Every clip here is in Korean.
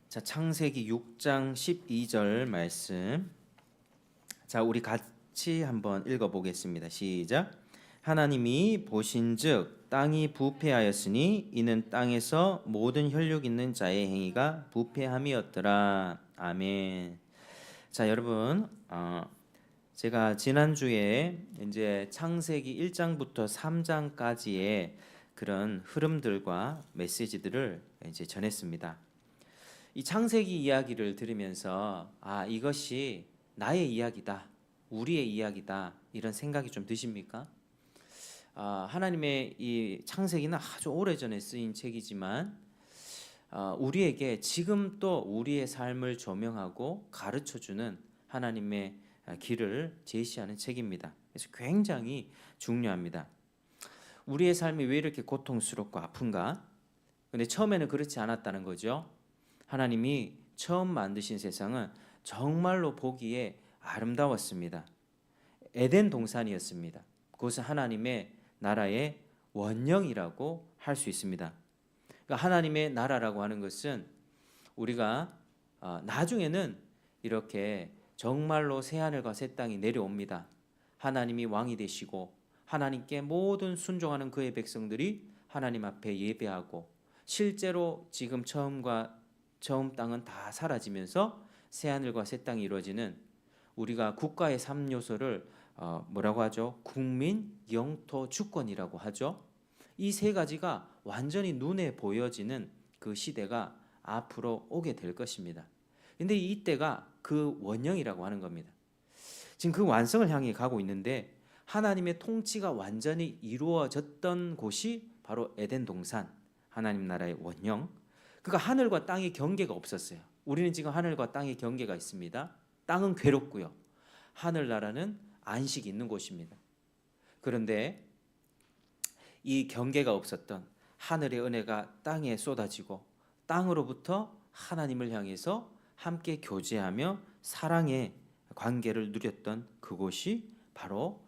자, 창세기 6장 12절 말씀. 자, 우리 같이 한번 읽어 보겠습니다. 시작. 하나님이 보신즉 땅이 부패하였으니 이는 땅에서 모든 혈육 있는 자의 행위가 부패함이었더라. 아멘. 자, 여러분, 제가 지난주에 이제 창세기 1장부터 3장까지의 그런 흐름들과 메시지들을 이제 전했습니다. 이 창세기 이야기를 들으면서 이것이 나의 이야기다, 우리의 이야기다, 이런 생각이 좀 드십니까? 하나님의 이 창세기는 아주 오래전에 쓰인 책이지만 우리에게 지금 또 우리의 삶을 조명하고 가르쳐주는 하나님의 길을 제시하는 책입니다. 그래서 굉장히 중요합니다. 우리의 삶이 왜 이렇게 고통스럽고 아픈가? 근데 처음에는 그렇지 않았다는 거죠. 하나님이 처음 만드신 세상은 정말로 보기에 아름다웠습니다. 에덴 동산이었습니다. 그것은 하나님의 나라의 원형이라고 할 수 있습니다. 그러니까 하나님의 나라라고 하는 것은 우리가 나중에는 이렇게 정말로 새하늘과 새 땅이 내려옵니다. 하나님이 왕이 되시고 하나님께 모든 순종하는 그의 백성들이 하나님 앞에 예배하고 실제로 지금 처음 땅은 다 사라지면서 새하늘과 새 땅이 이루어지는 우리가 국가의 3요소를 뭐라고 하죠? 국민, 영토, 주권이라고 하죠. 이 세 가지가 완전히 눈에 보여지는 그 시대가 앞으로 오게 될 것입니다. 근데 이때가 그 원형이라고 하는 겁니다. 지금 그 완성을 향해 가고 있는데 하나님의 통치가 완전히 이루어졌던 곳이 바로 에덴 동산, 하나님 나라의 원형. 그러니까 하늘과 땅의 경계가 없었어요. 우리는 지금 하늘과 땅의 경계가 있습니다. 땅은 괴롭고요. 하늘나라는 안식이 있는 곳입니다. 그런데 이 경계가 없었던 하늘의 은혜가 땅에 쏟아지고 땅으로부터 하나님을 향해서 함께 교제하며 사랑의 관계를 누렸던 그곳이 바로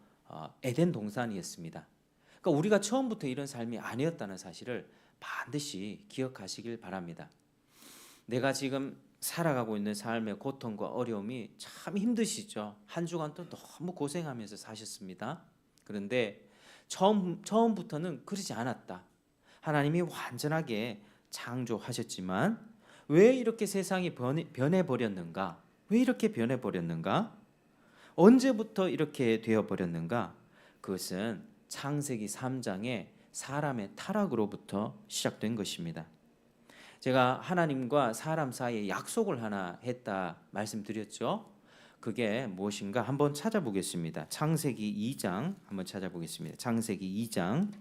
에덴 동산이었습니다. 그러니까 우리가 처음부터 이런 삶이 아니었다는 사실을 반드시 기억하시길 바랍니다. 내가 지금 살아가고 있는 삶의 고통과 어려움이 참 힘드시죠. 한 주간 또 너무 고생하면서 사셨습니다. 그런데 처음부터는 그러지 않았다. 하나님이 완전하게 창조하셨지만 왜 이렇게 세상이 변해버렸는가? 왜 이렇게 변해버렸는가? 언제부터 이렇게 되어버렸는가? 그것은 창세기 3장의 사람의 타락으로부터 시작된 것입니다. 제가 하나님과 사람 사이에 약속을 하나 했다 말씀드렸죠. 그게 무엇인가 한번 찾아보겠습니다. 창세기 2장 한번 찾아보겠습니다. 창세기 2장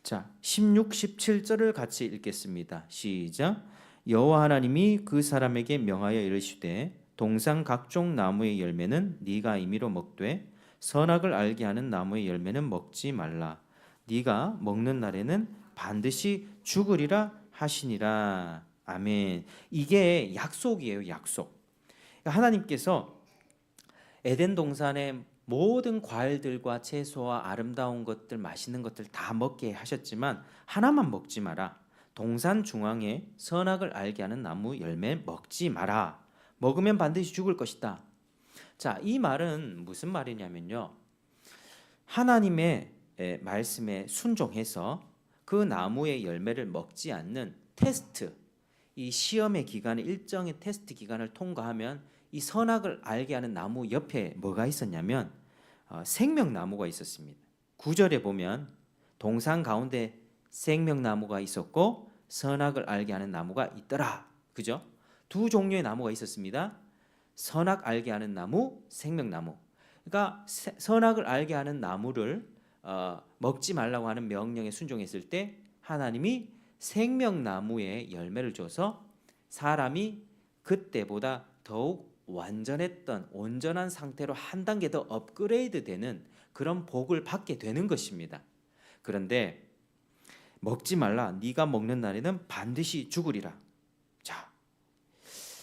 자 16, 17절을 같이 읽겠습니다. 시작. 여호와 하나님이 그 사람에게 명하여 이르시되 동산 각종 나무의 열매는 네가 임의로 먹되 선악을 알게 하는 나무의 열매는 먹지 말라. 네가 먹는 날에는 반드시 죽으리라 하시니라. 아멘. 이게 약속이에요. 약속. 하나님께서 에덴 동산의 모든 과일들과 채소와 아름다운 것들, 맛있는 것들 다 먹게 하셨지만 하나만 먹지 마라. 동산 중앙에 선악을 알게 하는 나무 열매 먹지 마라. 먹으면 반드시 죽을 것이다. 자, 이 말은 무슨 말이냐면요. 하나님의 말씀에 순종해서 그 나무의 열매를 먹지 않는 테스트, 이 시험의 기간에 일정의 테스트 기간을 통과하면 이 선악을 알게 하는 나무 옆에 뭐가 있었냐면 생명나무가 있었습니다. 9절에 보면 동산 가운데 생명나무가 있었고 선악을 알게 하는 나무가 있더라. 그죠? 두 종류의 나무가 있었습니다. 선악 알게 하는 나무, 생명나무. 그러니까 선악을 알게 하는 나무를 먹지 말라고 하는 명령에 순종했을 때 하나님이 생명나무의 열매를 줘서 사람이 그때보다 더욱 완전했던 온전한 상태로 한 단계 더 업그레이드 되는 그런 복을 받게 되는 것입니다. 그런데 먹지 말라. 네가 먹는 날에는 반드시 죽으리라. 자,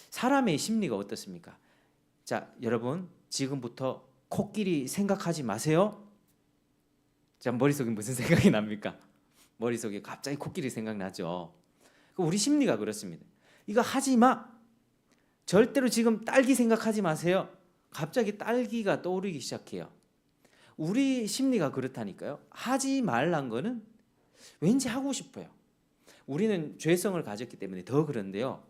사람의 심리가 어떻습니까? 자, 여러분 지금부터 코끼리 생각하지 마세요. 자, 머릿속에 무슨 생각이 납니까? 머릿속에 갑자기 코끼리 생각나죠. 우리 심리가 그렇습니다. 이거 하지 마. 절대로 지금 딸기 생각하지 마세요. 갑자기 딸기가 떠오르기 시작해요. 우리 심리가 그렇다니까요. 하지 말란 거는 왠지 하고 싶어요. 우리는 죄성을 가졌기 때문에 더 그런데요.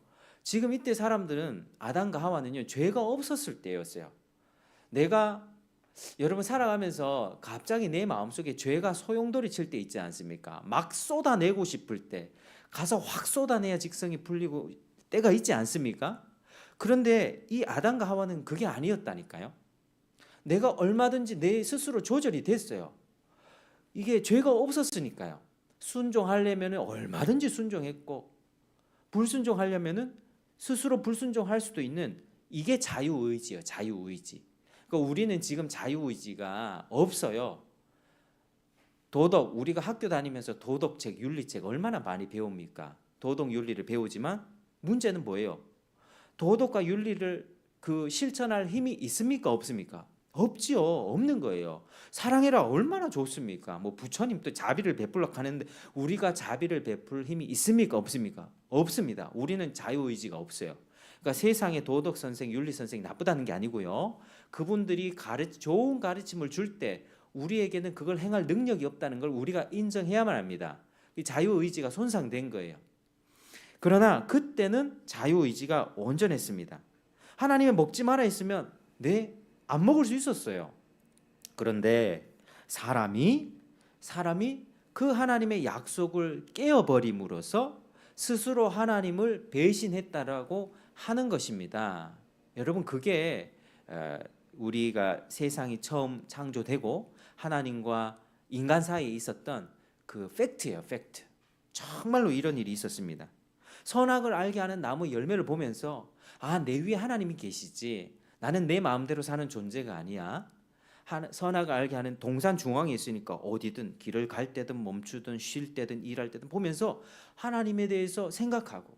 지금 이때 사람들은 아담과 하와는요, 죄가 없었을 때였어요. 내가 여러분 살아가면서 갑자기 내 마음속에 죄가 소용돌이 칠 때 있지 않습니까? 막 쏟아내고 싶을 때 가서 확 쏟아내야 직성이 풀리고 때가 있지 않습니까? 그런데 이 아담과 하와는 그게 아니었다니까요. 내가 얼마든지 내 스스로 조절이 됐어요. 이게 죄가 없었으니까요. 순종하려면 얼마든지 순종했고, 불순종하려면 스스로 불순종할 수도 있는, 이게 자유의지예요. 자유의지. 그러니까 우리는 지금 자유의지가 없어요. 도덕, 우리가 학교 다니면서 도덕책, 윤리책 얼마나 많이 배웁니까? 도덕, 윤리를 배우지만 문제는 뭐예요? 도덕과 윤리를 실천할 힘이 있습니까? 없습니까? 없지요. 없는 거예요. 사랑해라 얼마나 좋습니까? 뭐 부처님 또 자비를 베풀러 가는데 우리가 자비를 베풀 힘이 있습니까? 없습니까? 없습니다. 우리는 자유의지가 없어요. 그러니까 세상의 도덕 선생, 윤리 선생이 나쁘다는 게 아니고요. 그분들이 좋은 가르침을 줄 때 우리에게는 그걸 행할 능력이 없다는 걸 우리가 인정해야만 합니다. 이 자유의지가 손상된 거예요. 그러나 그때는 자유의지가 온전했습니다. 하나님이 먹지 마라 했으면 네, 안 먹을 수 있었어요. 그런데 사람이 그 하나님의 약속을 깨어버림으로써 스스로 하나님을 배신했다라고 하는 것입니다. 여러분 그게 우리가 세상이 처음 창조되고 하나님과 인간 사이에 있었던 그 팩트예요. 팩트. 정말로 이런 일이 있었습니다. 선악을 알게 하는 나무 열매를 보면서 내 위에 하나님이 계시지, 나는 내 마음대로 사는 존재가 아니야. 선악을 알게 하는 동산 중앙에 있으니까 어디든 길을 갈 때든 멈추든 쉴 때든 일할 때든 보면서 하나님에 대해서 생각하고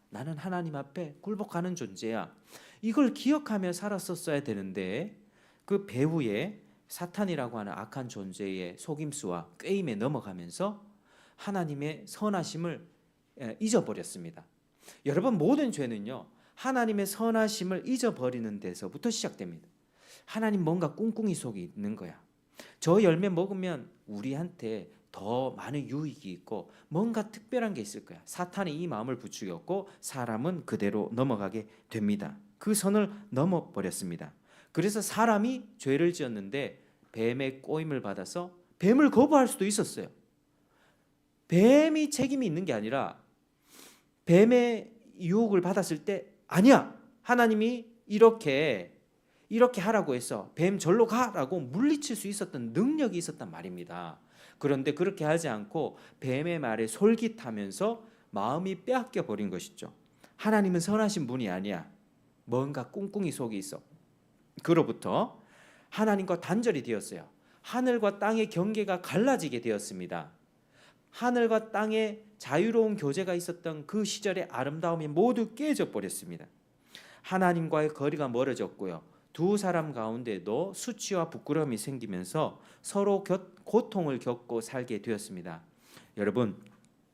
나는 하나님 앞에 굴복하는 존재야. 이걸 기억하며 살았었어야 되는데 그 배후에 사탄이라고 하는 악한 존재의 속임수와 꾀임에 넘어가면서 하나님의 선하심을 잊어버렸습니다. 여러분 모든 죄는요, 하나님의 선하심을 잊어버리는 데서부터 시작됩니다. 하나님 뭔가 꿍꿍이 속에 있는 거야. 저 열매 먹으면 우리한테 더 많은 유익이 있고 뭔가 특별한 게 있을 거야. 사탄이 이 마음을 부추겼고 사람은 그대로 넘어가게 됩니다. 그 선을 넘어버렸습니다. 그래서 사람이 죄를 지었는데 뱀의 꼬임을 받아서 뱀을 거부할 수도 있었어요. 뱀이 책임이 있는 게 아니라 뱀의 유혹을 받았을 때 아니야, 하나님이 이렇게 하라고 해서 뱀 절로 가라고 물리칠 수 있었던 능력이 있었단 말입니다. 그런데 그렇게 하지 않고 뱀의 말에 솔깃하면서 마음이 빼앗겨 버린 것이죠. 하나님은 선하신 분이 아니야. 뭔가 꿍꿍이 속에 있어. 그로부터 하나님과 단절이 되었어요. 하늘과 땅의 경계가 갈라지게 되었습니다. 하늘과 땅의 자유로운 교제가 있었던 그 시절의 아름다움이 모두 깨져 버렸습니다. 하나님과의 거리가 멀어졌고요. 두 사람 가운데도 수치와 부끄러움이 생기면서 서로 고통을 겪고 살게 되었습니다. 여러분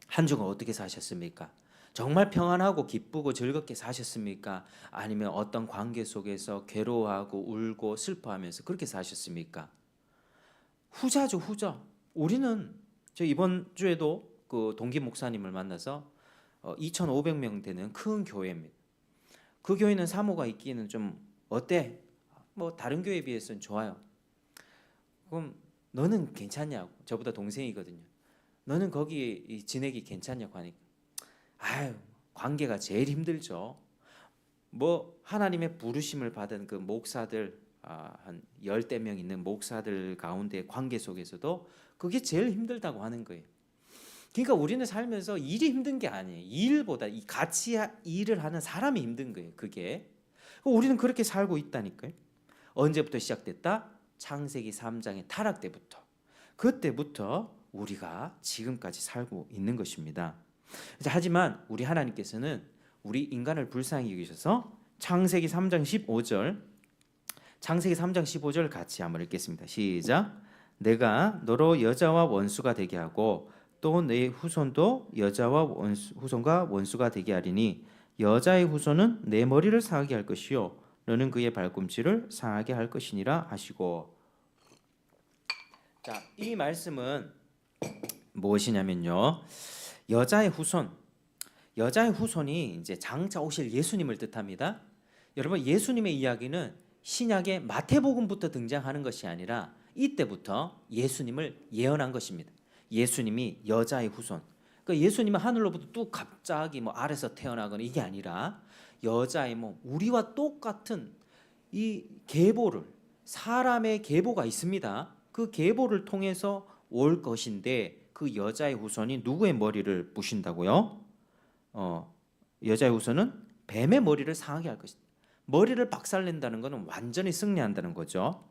한 주간 어떻게 사셨습니까? 정말 평안하고 기쁘고 즐겁게 사셨습니까? 아니면 어떤 관계 속에서 괴로워하고 울고 슬퍼하면서 그렇게 사셨습니까? 후자죠, 후자. 우리는 저 이번 주에도 그 동기 목사님을 만나서 2,500명 되는 큰 교회입니다. 그 교회는 사모가 있기에는 좀 어때? 뭐 다른 교회에 비해서는 좋아요. 그럼 너는 괜찮냐고. 저보다 동생이거든요. 너는 거기 지내기 괜찮냐고 하니까 관계가 제일 힘들죠. 뭐 하나님의 부르심을 받은 그 목사들 한 10대 명 있는 목사들 가운데 관계 속에서도 그게 제일 힘들다고 하는 거예요. 그러니까 우리는 살면서 일이 힘든 게 아니에요. 일보다 이 같이 일을 하는 사람이 힘든 거예요. 그게 우리는 그렇게 살고 있다니까요. 언제부터 시작됐다? 창세기 3장의 타락 때부터. 그때부터 우리가 지금까지 살고 있는 것입니다. 하지만 우리 하나님께서는 우리 인간을 불쌍히 여기셔서 창세기 3장 15절 창세기 3장 15절 같이 한번 읽겠습니다. 시작. 내가 너로 여자와 원수가 되게 하고 또 내 후손도 여자와 후손과 원수가 되게 하리니 여자의 후손은 내 머리를 상하게 할 것이요 너는 그의 발꿈치를 상하게 할 것이니라 하시고. 자, 이 말씀은 무엇이냐면요. 여자의 후손, 여자의 후손이 이제 장차 오실 예수님을 뜻합니다. 여러분, 예수님의 이야기는 신약의 마태복음부터 등장하는 것이 아니라 이때부터 예수님을 예언한 것입니다. 예수님이 여자의 후손. 그러니까 예수님은 하늘로부터 뚝 갑자기 뭐 아래서 태어나거나 이게 아니라 여자의 뭐 우리와 똑같은 이 계보를, 사람의 계보가 있습니다. 그 계보를 통해서 올 것인데 그 여자의 후손이 누구의 머리를 부신다고요? 여자의 후손은 뱀의 머리를 상하게 할 것이다. 머리를 박살낸다는 것은 완전히 승리한다는 거죠.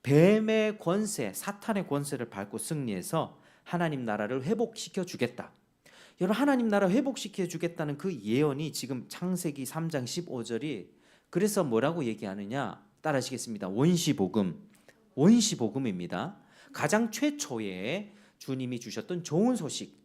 뱀의 권세, 사탄의 권세를 밟고 승리해서 하나님 나라를 회복시켜 주겠다. 여러분, 하나님 나라 회복시켜 주겠다는 그 예언이 지금 창세기 3장 15절이 그래서 뭐라고 얘기하느냐? 따라하시겠습니다. 원시복음, 원시복음입니다. 가장 최초에 주님이 주셨던 좋은 소식.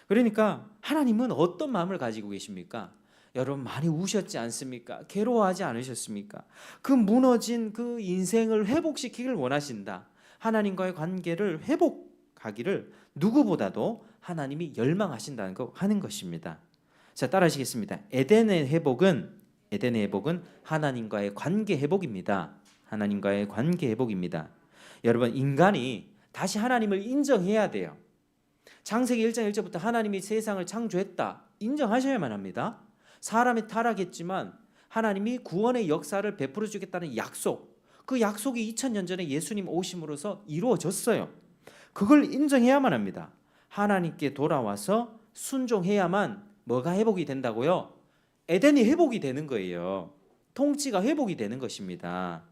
그러니까 하나님은 어떤 마음을 가지고 계십니까? 여러분, 많이 우셨지 않습니까? 괴로워하지 않으셨습니까? 그 무너진 그 인생을 회복시키길 원하신다. 하나님과의 관계를 회복하기를 누구보다도 하나님이 열망하신다는 거 하는 것입니다. 자, 따라하시겠습니다. 에덴의 회복은 하나님과의 관계 회복입니다. 하나님과의 관계 회복입니다. 여러분, 인간이 다시 하나님을 인정해야 돼요. 창세기 1장 1절부터 하나님이 세상을 창조했다. 인정하셔야만 합니다. 사람이 타락했지만 하나님이 구원의 역사를 베풀어 주겠다는 약속, 그 약속이 2000년 전에 예수님 오심으로써 이루어졌어요. 그걸 인정해야만 합니다. 하나님께 돌아와서 순종해야만 뭐가 회복이 된다고요? 에덴이 회복이 되는 거예요. 통치가 회복이 되는 것입니다.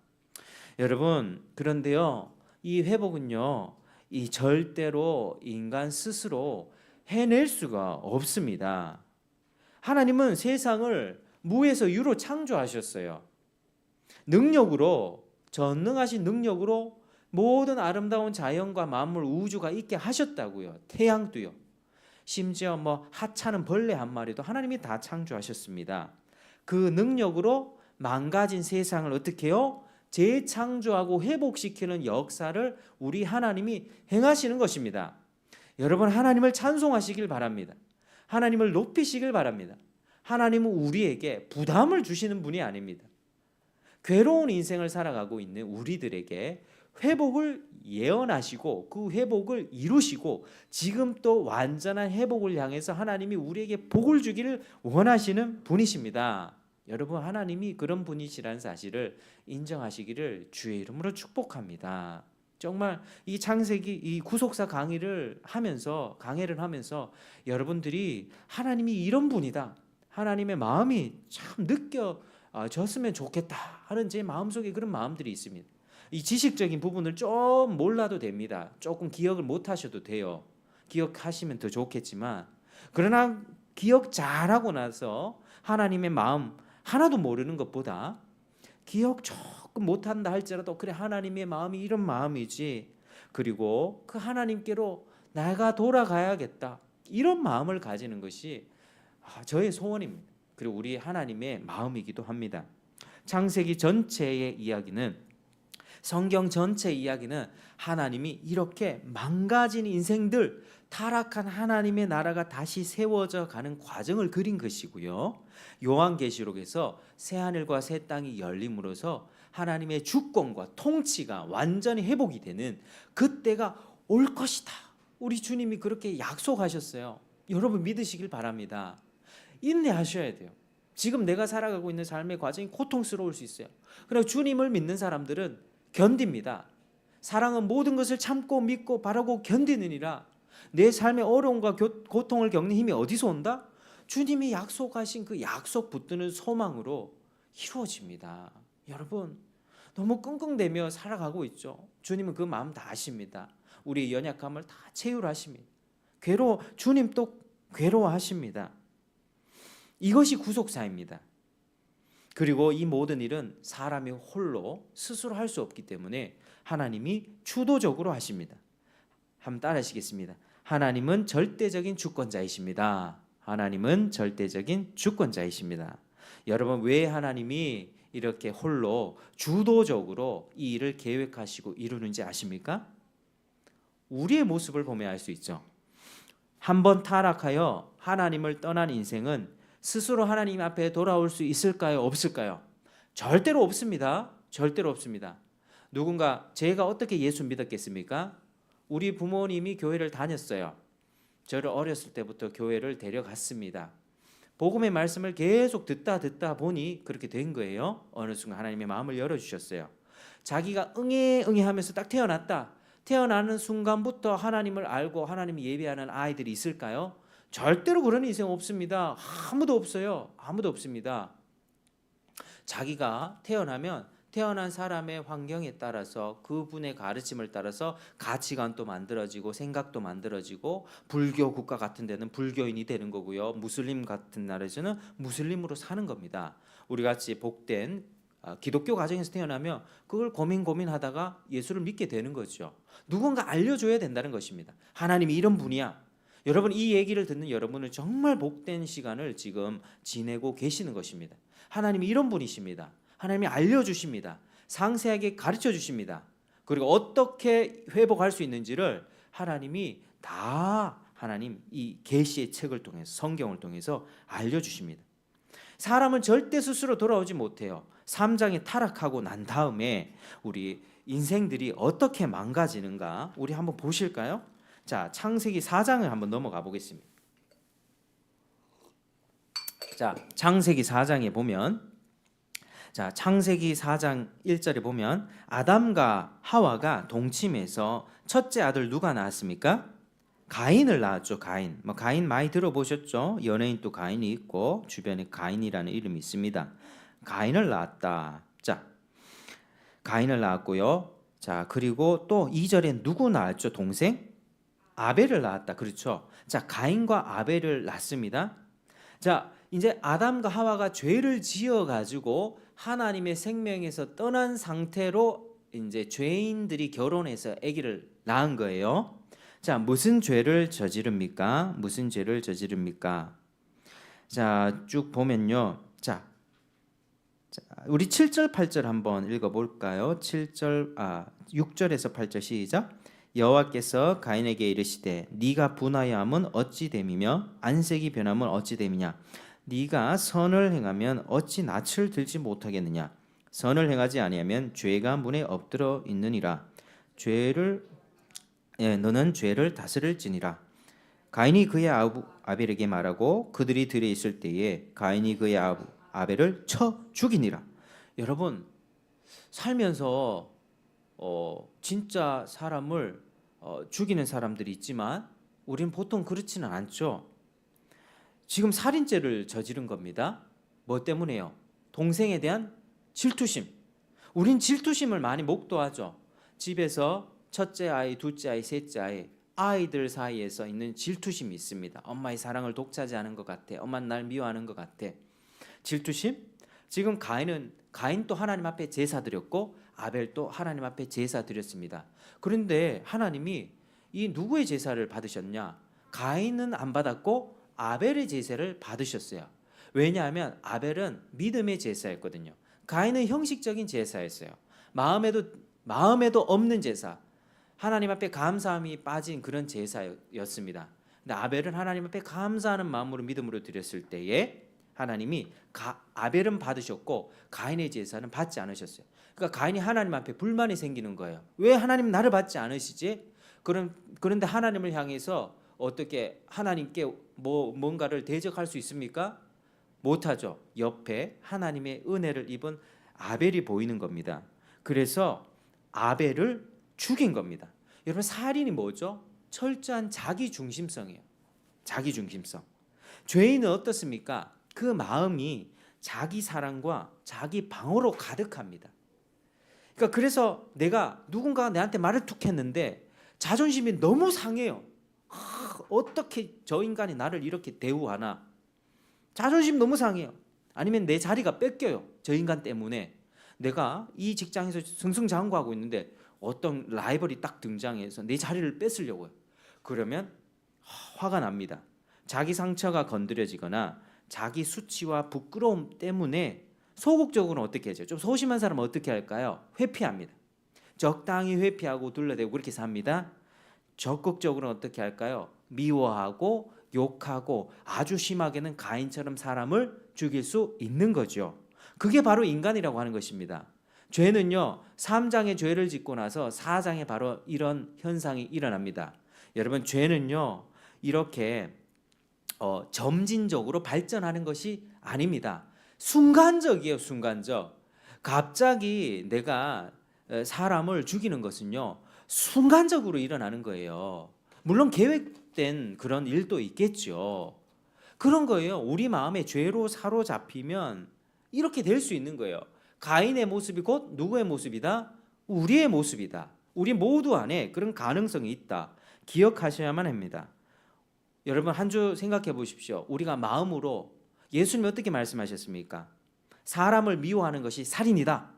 여러분, 그런데요, 이 회복은요, 이 절대로 인간 스스로 해낼 수가 없습니다. 하나님은 세상을 무에서 유로 창조하셨어요. 능력으로, 전능하신 능력으로 모든 아름다운 자연과 만물, 우주가 있게 하셨다고요. 태양도요. 심지어 뭐 하찮은 벌레 한 마리도 하나님이 다 창조하셨습니다. 그 능력으로 망가진 세상을 어떻게 해요? 재창조하고 회복시키는 역사를 우리 하나님이 행하시는 것입니다. 여러분, 하나님을 찬송하시길 바랍니다. 하나님을 높이시길 바랍니다. 하나님은 우리에게 부담을 주시는 분이 아닙니다. 괴로운 인생을 살아가고 있는 우리들에게 회복을 예언하시고 그 회복을 이루시고 지금 또 완전한 회복을 향해서 하나님이 우리에게 복을 주기를 원하시는 분이십니다. 여러분, 하나님이 그런 분이시라는 사실을 인정하시기를 주의 이름으로 축복합니다. 정말 이 창세기 이 구속사 강의를 하면서 여러분들이 하나님이 이런 분이다, 하나님의 마음이 참 느껴졌으면 좋겠다 하는 제 마음속에 그런 마음들이 있습니다. 이 지식적인 부분을 좀 몰라도 됩니다. 조금 기억을 못 하셔도 돼요. 기억하시면 더 좋겠지만, 그러나 기억 잘하고 나서 하나님의 마음 하나도 모르는 것보다 기억 조금 못한다 할지라도 그래, 하나님의 마음이 이런 마음이지, 그리고 그 하나님께로 내가 돌아가야겠다, 이런 마음을 가지는 것이 저의 소원입니다. 그리고 우리 하나님의 마음이기도 합니다. 창세기 전체의 이야기는, 성경 전체 이야기는 하나님이 이렇게 망가진 인생들, 타락한 하나님의 나라가 다시 세워져 가는 과정을 그린 것이고요. 요한계시록에서 새하늘과 새 땅이 열림으로써 하나님의 주권과 통치가 완전히 회복이 되는 그때가 올 것이다. 우리 주님이 그렇게 약속하셨어요. 여러분, 믿으시길 바랍니다. 인내하셔야 돼요. 지금 내가 살아가고 있는 삶의 과정이 고통스러울 수 있어요. 그러나 주님을 믿는 사람들은 견딥니다. 사랑은 모든 것을 참고 믿고 바라고 견디느니라. 내 삶의 어려움과 고통을 겪는 힘이 어디서 온다? 주님이 약속하신 그 약속 붙드는 소망으로 이루어집니다. 여러분, 너무 끙끙대며 살아가고 있죠. 주님은 그 마음 다 아십니다. 우리의 연약함을 다 체휼하십니다. 주님 또 괴로워하십니다. 이것이 구속사입니다. 그리고 이 모든 일은 사람이 홀로 스스로 할 수 없기 때문에 하나님이 주도적으로 하십니다. 한번 따라하시겠습니다. 하나님은 절대적인 주권자이십니다. 하나님은 절대적인 주권자이십니다. 여러분, 왜 하나님이 이렇게 홀로 주도적으로 이 일을 계획하시고 이루는지 아십니까? 우리의 모습을 보면 알 수 있죠. 한번 타락하여 하나님을 떠난 인생은 스스로 하나님 앞에 돌아올 수 있을까요? 없을까요? 절대로 없습니다. 절대로 없습니다. 누군가 제가 어떻게 예수 믿었겠습니까? 우리 부모님이 교회를 다녔어요. 저를 어렸을 때부터 교회를 데려갔습니다. 복음의 말씀을 계속 듣다 보니 그렇게 된 거예요. 어느 순간 하나님의 마음을 열어주셨어요. 자기가 응애 하면서 딱 태어났다. 태어나는 순간부터 하나님을 알고 하나님을 예배하는 아이들이 있을까요? 절대로 그런 인생 없습니다. 아무도 없어요. 아무도 없습니다. 자기가 태어나면 태어난 사람의 환경에 따라서 그분의 가르침을 따라서 가치관도 만들어지고 생각도 만들어지고 불교 국가 같은 데는 불교인이 되는 거고요. 무슬림 같은 나라에서는 무슬림으로 사는 겁니다. 우리 같이 복된 기독교 가정에서 태어나면 그걸 고민하다가 예수를 믿게 되는 거죠. 누군가 알려줘야 된다는 것입니다. 하나님이 이런 분이야. 여러분, 이 얘기를 듣는 여러분은 정말 복된 시간을 지금 지내고 계시는 것입니다. 하나님이 이런 분이십니다. 하나님이 알려주십니다. 상세하게 가르쳐 주십니다. 그리고 어떻게 회복할 수 있는지를 하나님이 다 하나님 이 계시의 책을 통해서 성경을 통해서 알려주십니다. 사람은 절대 스스로 돌아오지 못해요. 3장에 타락하고 난 다음에 우리 인생들이 어떻게 망가지는가 우리 한번 보실까요? 자, 창세기 4장을 한번 넘어가 보겠습니다. 자, 창세기 4장에 보면 자, 창세기 4장 1절에 보면 아담과 하와가 동침해서 첫째 아들 누가 낳았습니까? 가인을 낳았죠. 가인. 가인 많이 들어보셨죠? 연예인 또 가인이 있고 주변에 가인이라는 이름이 있습니다. 가인을 낳았다. 자, 가인을 낳았고요. 자, 그리고 또 2절에 누구 낳았죠? 동생? 아벨을 낳았다. 그렇죠? 자, 가인과 아벨을 낳습니다. 자, 이제 아담과 하와가 죄를 지어 가지고 하나님의 생명에서 떠난 상태로 이제 죄인들이 결혼해서 아기를 낳은 거예요. 자, 무슨 죄를 저지릅니까? 무슨 죄를 저지릅니까? 자, 쭉 보면요. 자, 우리 7절 8절 한번 읽어 볼까요? 6절에서 8절 시작. 여호와께서 가인에게 이르시되 네가 분하여함은 어찌 됨이며 안색이 변함은 어찌 됨이냐. 네가 선을 행하면 어찌 낯을 들지 못하겠느냐. 선을 행하지 아니하면 죄가 문에 엎드러 있느니라. 너는 죄를 다스릴지니라. 가인이 그의 아벨에게 말하고 그들이 들에 있을 때에 가인이 그의 아벨을 쳐 죽이니라. 여러분, 살면서 진짜 사람을 죽이는 사람들이 있지만 우리는 보통 그렇지는 않죠. 지금 살인죄를 저지른 겁니다. 뭐 때문에요? 동생에 대한 질투심. 우린 질투심을 많이 목도하죠. 집에서 첫째 아이, 둘째 아이, 셋째 아이, 아이들 사이에서 있는 질투심이 있습니다. 엄마의 사랑을 독차지하는 것 같아. 엄마는 날 미워하는 것 같아. 질투심? 지금 가인도 하나님 앞에 제사 드렸고 아벨도 하나님 앞에 제사 드렸습니다. 그런데 하나님이 이 누구의 제사를 받으셨냐? 가인은 안 받았고 아벨의 제사를 받으셨어요. 왜냐하면 아벨은 믿음의 제사였거든요. 가인은 형식적인 제사였어요. 마음에도 없는 제사. 하나님 앞에 감사함이 빠진 그런 제사였습니다. 근데 아벨은 하나님 앞에 감사하는 마음으로 믿음으로 드렸을 때에 하나님이 아벨은 받으셨고 가인의 제사는 받지 않으셨어요. 그러니까 가인이 하나님 앞에 불만이 생기는 거예요. 왜 하나님 나를 받지 않으시지? 그런데 하나님을 향해서 어떻게 하나님께 뭔가를 대적할 수 있습니까? 못하죠. 옆에 하나님의 은혜를 입은 아벨이 보이는 겁니다. 그래서 아벨을 죽인 겁니다. 여러분, 살인이 뭐죠? 철저한 자기중심성이에요. 자기중심성. 죄인은 어떻습니까? 그 마음이 자기 사랑과 자기 방어로 가득합니다. 그러니까 그래서 누군가가 내한테 말을 툭 했는데 자존심이 너무 상해요. 어떻게 저 인간이 나를 이렇게 대우하나? 자존심 너무 상해요. 아니면 내 자리가 뺏겨요. 저 인간 때문에. 내가 이 직장에서 승승장구하고 있는데 어떤 라이벌이 딱 등장해서 내 자리를 뺏으려고요. 그러면 화가 납니다. 자기 상처가 건드려지거나 자기 수치와 부끄러움 때문에 소극적으로 어떻게 하죠? 좀 소심한 사람은 어떻게 할까요? 회피합니다. 적당히 회피하고 둘러대고 그렇게 삽니다. 적극적으로 어떻게 할까요? 미워하고 욕하고 아주 심하게는 가인처럼 사람을 죽일 수 있는 거죠. 그게 바로 인간이라고 하는 것입니다. 죄는요, 3장의 죄를 짓고 나서 4장에 바로 이런 현상이 일어납니다. 여러분, 죄는요 이렇게 점진적으로 발전하는 것이 아닙니다. 순간적이에요. 순간적. 갑자기 내가 사람을 죽이는 것은요 순간적으로 일어나는 거예요. 물론 계획된 그런 일도 있겠죠. 그런 거예요. 우리 마음에 죄로 사로잡히면 이렇게 될 수 있는 거예요. 가인의 모습이 곧 누구의 모습이다? 우리의 모습이다. 우리 모두 안에 그런 가능성이 있다. 기억하셔야만 합니다. 여러분, 한 주 생각해 보십시오. 우리가 마음으로, 예수님이 어떻게 말씀하셨습니까? 사람을 미워하는 것이 살인이다.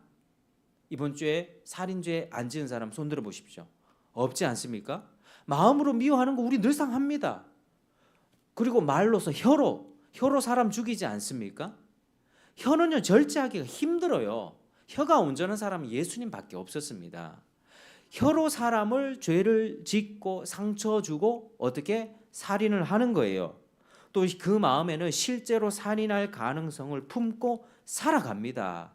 이번 주에 살인죄 안 지은 사람 손 들어 보십시오. 없지 않습니까? 마음으로 미워하는 거 우리 늘상 합니다. 그리고 말로서 혀로 사람 죽이지 않습니까? 혀는요 절제하기가 힘들어요. 혀가 온전한 사람은 예수님밖에 없었습니다. 혀로 사람을 죄를 짓고 상처 주고 어떻게 살인을 하는 거예요. 또 그 마음에는 실제로 살인할 가능성을 품고 살아갑니다.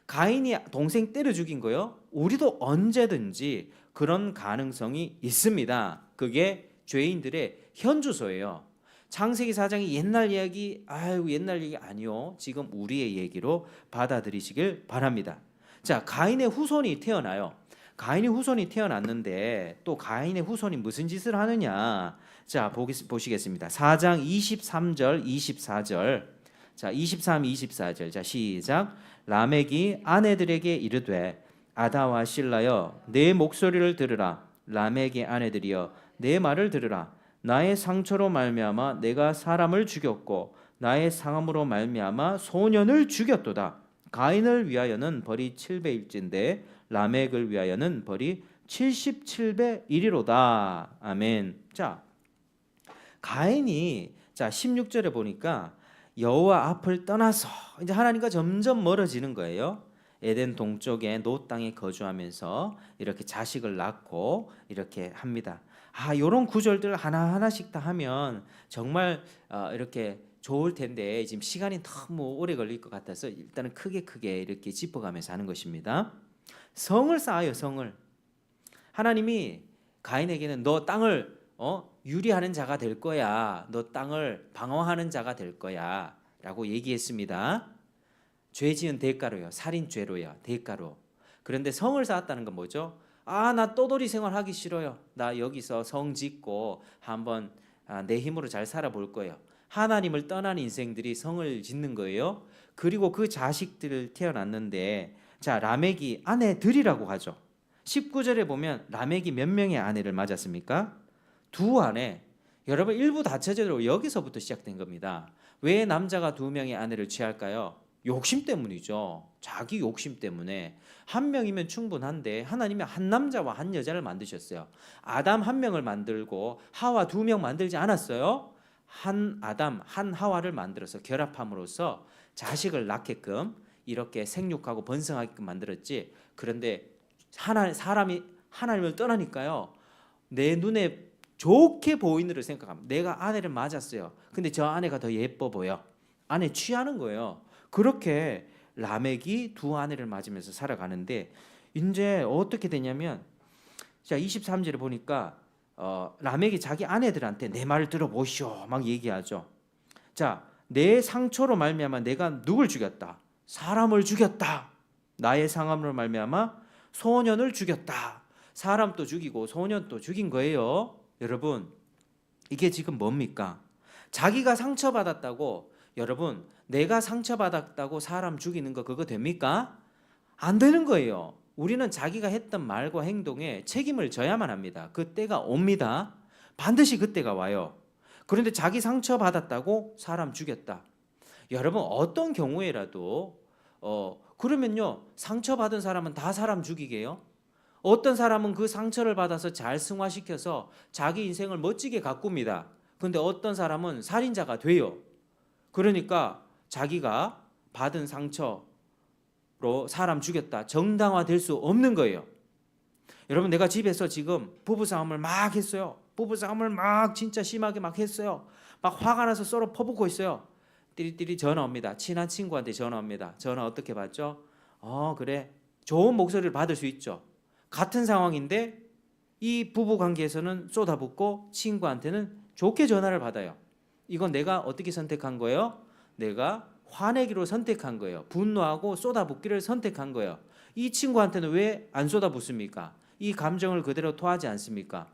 가인이 동생 때려 죽인 거요. 우리도 언제든지 그런 가능성이 있습니다. 그게 죄인들의 현주소예요. 창세기 4장이 옛날 이야기, 옛날 얘기 아니요. 지금 우리의 얘기로 받아들이시길 바랍니다. 자, 가인의 후손이 태어나요. 가인의 후손이 태어났는데 또 가인의 후손이 무슨 짓을 하느냐? 자, 보시겠습니다. 4장 23절, 24절. 자, 23, 24절. 자, 시작. 라멕이 아내들에게 이르되 아다와 실라여 내 목소리를 들으라. 라멕의 아내들이여 내 말을 들으라. 나의 상처로 말미암아 내가 사람을 죽였고 나의 상함으로 말미암아 소년을 죽였도다. 가인을 위하여는 벌이 7배일진데 라멕을 위하여는 벌이 77배 일이로다. 아멘. 자, 가인이 16절에 보니까 여호와 앞을 떠나서 이제 하나님과 점점 멀어지는 거예요. 에덴 동쪽의 노 땅에 거주하면서 이렇게 자식을 낳고 이렇게 합니다. 이런 구절들 하나하나씩 다 하면 정말 이렇게 좋을 텐데 지금 시간이 너무 오래 걸릴 것 같아서 일단은 크게 이렇게 짚어가면서 하는 것입니다. 성을 쌓아요. 성을. 하나님이 가인에게는 너 땅을 유리하는 자가 될 거야. 너 땅을 방어하는 자가 될 거야 라고 얘기했습니다. 죄 지은 대가로요. 살인죄로요. 대가로. 그런데 성을 쌓았다는 건 뭐죠? 나 떠돌이 생활하기 싫어요. 나 여기서 성 짓고 한번 내 힘으로 잘 살아볼 거예요. 하나님을 떠난 인생들이 성을 짓는 거예요. 그리고 그 자식들 태어났는데 자, 라멕이 아내들이라고 하죠. 19절에 보면 라멕이 몇 명의 아내를 맞았습니까? 2아내. 여러분, 일부 다처제로 여기서부터 시작된 겁니다. 왜 남자가 2명의 아내를 취할까요? 욕심 때문이죠. 자기 욕심 때문에. 1명이면 충분한데 하나님이 한 남자와 한 여자를 만드셨어요. 아담 1명을 만들고 하와 2명 만들지 않았어요. 한 아담 한 하와를 만들어서 결합함으로써 자식을 낳게끔 이렇게 생육하고 번성하게끔 만들었지. 그런데 사람이 하나님을 떠나니까요, 내 눈에 좋게 보이는 을 생각합니다. 내가 아내를 맞았어요. 근데 저 아내가 더 예뻐 보여. 아내 취하는 거예요. 그렇게 라멕이 2아내를 맞으면서 살아가는데 이제 어떻게 되냐면, 자 23절에 보니까 라멕이 자기 아내들한테 내 말을 들어보시오 막 얘기하죠. 자, 내 상처로 말미암아 내가 누굴 죽였다? 사람을 죽였다. 나의 상함으로 말미암아 소년을 죽였다. 사람도 죽이고 소년도 죽인 거예요. 여러분, 이게 지금 뭡니까? 자기가 상처받았다고, 여러분, 내가 상처받았다고 사람 죽이는 거 그거 됩니까? 안 되는 거예요. 우리는 자기가 했던 말과 행동에 책임을 져야만 합니다. 그때가 옵니다. 반드시 그때가 와요. 그런데 자기 상처받았다고 사람 죽였다. 여러분, 어떤 경우에라도 그러면요, 상처받은 사람은 다 사람 죽이게요? 어떤 사람은 그 상처를 받아서 잘 승화시켜서 자기 인생을 멋지게 가꿉니다. 근데 어떤 사람은 살인자가 돼요. 그러니까 자기가 받은 상처로 사람 죽였다 정당화될 수 없는 거예요. 여러분, 내가 집에서 지금 부부싸움을 막 했어요. 부부싸움을 막 진짜 심하게 막 했어요. 막 화가 나서 서로 퍼붓고 있어요. 띠리띠리 전화 옵니다. 친한 친구한테 전화 옵니다. 전화 어떻게 받죠? 그래. 좋은 목소리를 받을 수 있죠. 같은 상황인데 이 부부 관계에서는 쏟아붓고 친구한테는 좋게 전화를 받아요. 이건 내가 어떻게 선택한 거예요? 내가 화내기로 선택한 거예요. 분노하고 쏟아붓기를 선택한 거예요. 이 친구한테는 왜 안 쏟아붓습니까? 이 감정을 그대로 토하지 않습니까?